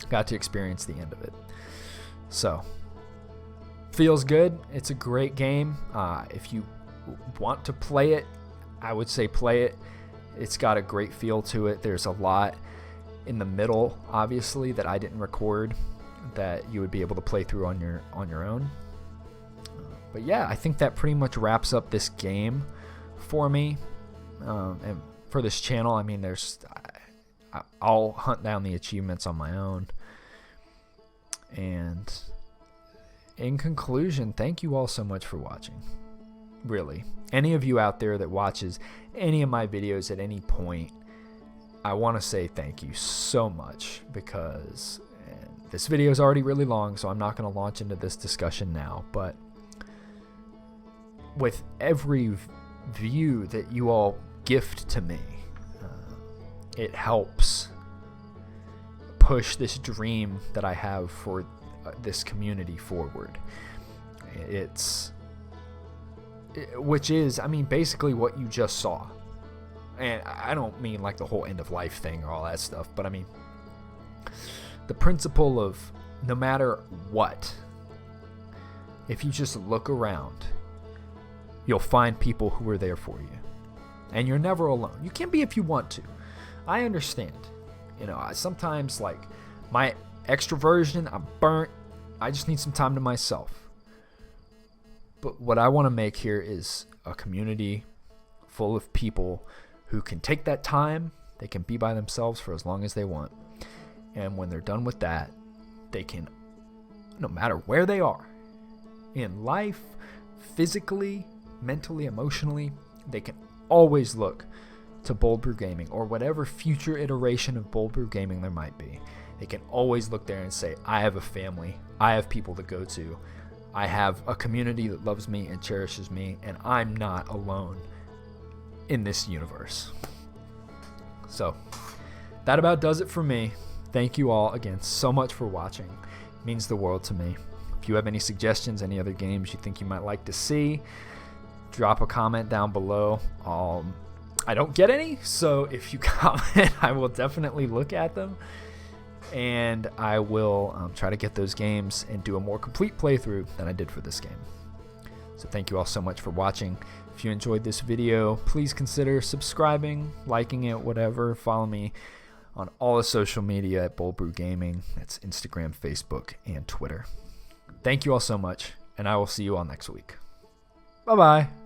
got to experience the end of it. So feels good. It's a great game. If you want to play it, I would say play it. It's got a great feel to it. There's a lot in the middle, obviously, that I didn't record that you would be able to play through on your own. But yeah, I think that pretty much wraps up this game for me, and for this channel. I'll hunt down the achievements on my own. And in conclusion, thank you all so much for watching. Really, any of you out there that watches any of my videos at any point, I want to say thank you so much, because this video is already really long, so I'm not going to launch into this discussion now, but with every view that you all gift to me, it helps push this dream that I have for this community forward. Which is, basically what you just saw. And I don't mean like the whole end of life thing or all that stuff, but the principle of no matter what, if you just look around, you'll find people who are there for you. And you're never alone. You can be if you want to. I understand. Sometimes, like, my extroversion, I'm burnt. I just need some time to myself. But what I want to make here is a community full of people who can take that time. They can be by themselves for as long as they want. And when they're done with that, they can, no matter where they are in life, physically, mentally, emotionally, they can always look to Bold Brew Gaming, or whatever future iteration of Bold Brew Gaming there might be. They can always look there and say, I have a family, I have people to go to, I have a community that loves me and cherishes me, and I'm not alone in this universe. So that about does it for me. Thank you all again so much for watching. It means the world to me. If you have any suggestions, any other games you think you might like to see, drop a comment down below. I don't get any, so if you comment, I will definitely look at them, and I will try to get those games and do a more complete playthrough than I did for this game. So thank you all so much for watching. If If you enjoyed this video, please consider subscribing, liking it, whatever. Follow me on all the social media at Bold Brew Gaming. That's Instagram, Facebook, and Twitter. Thank you all so much, and I will see you all next week. Bye-bye.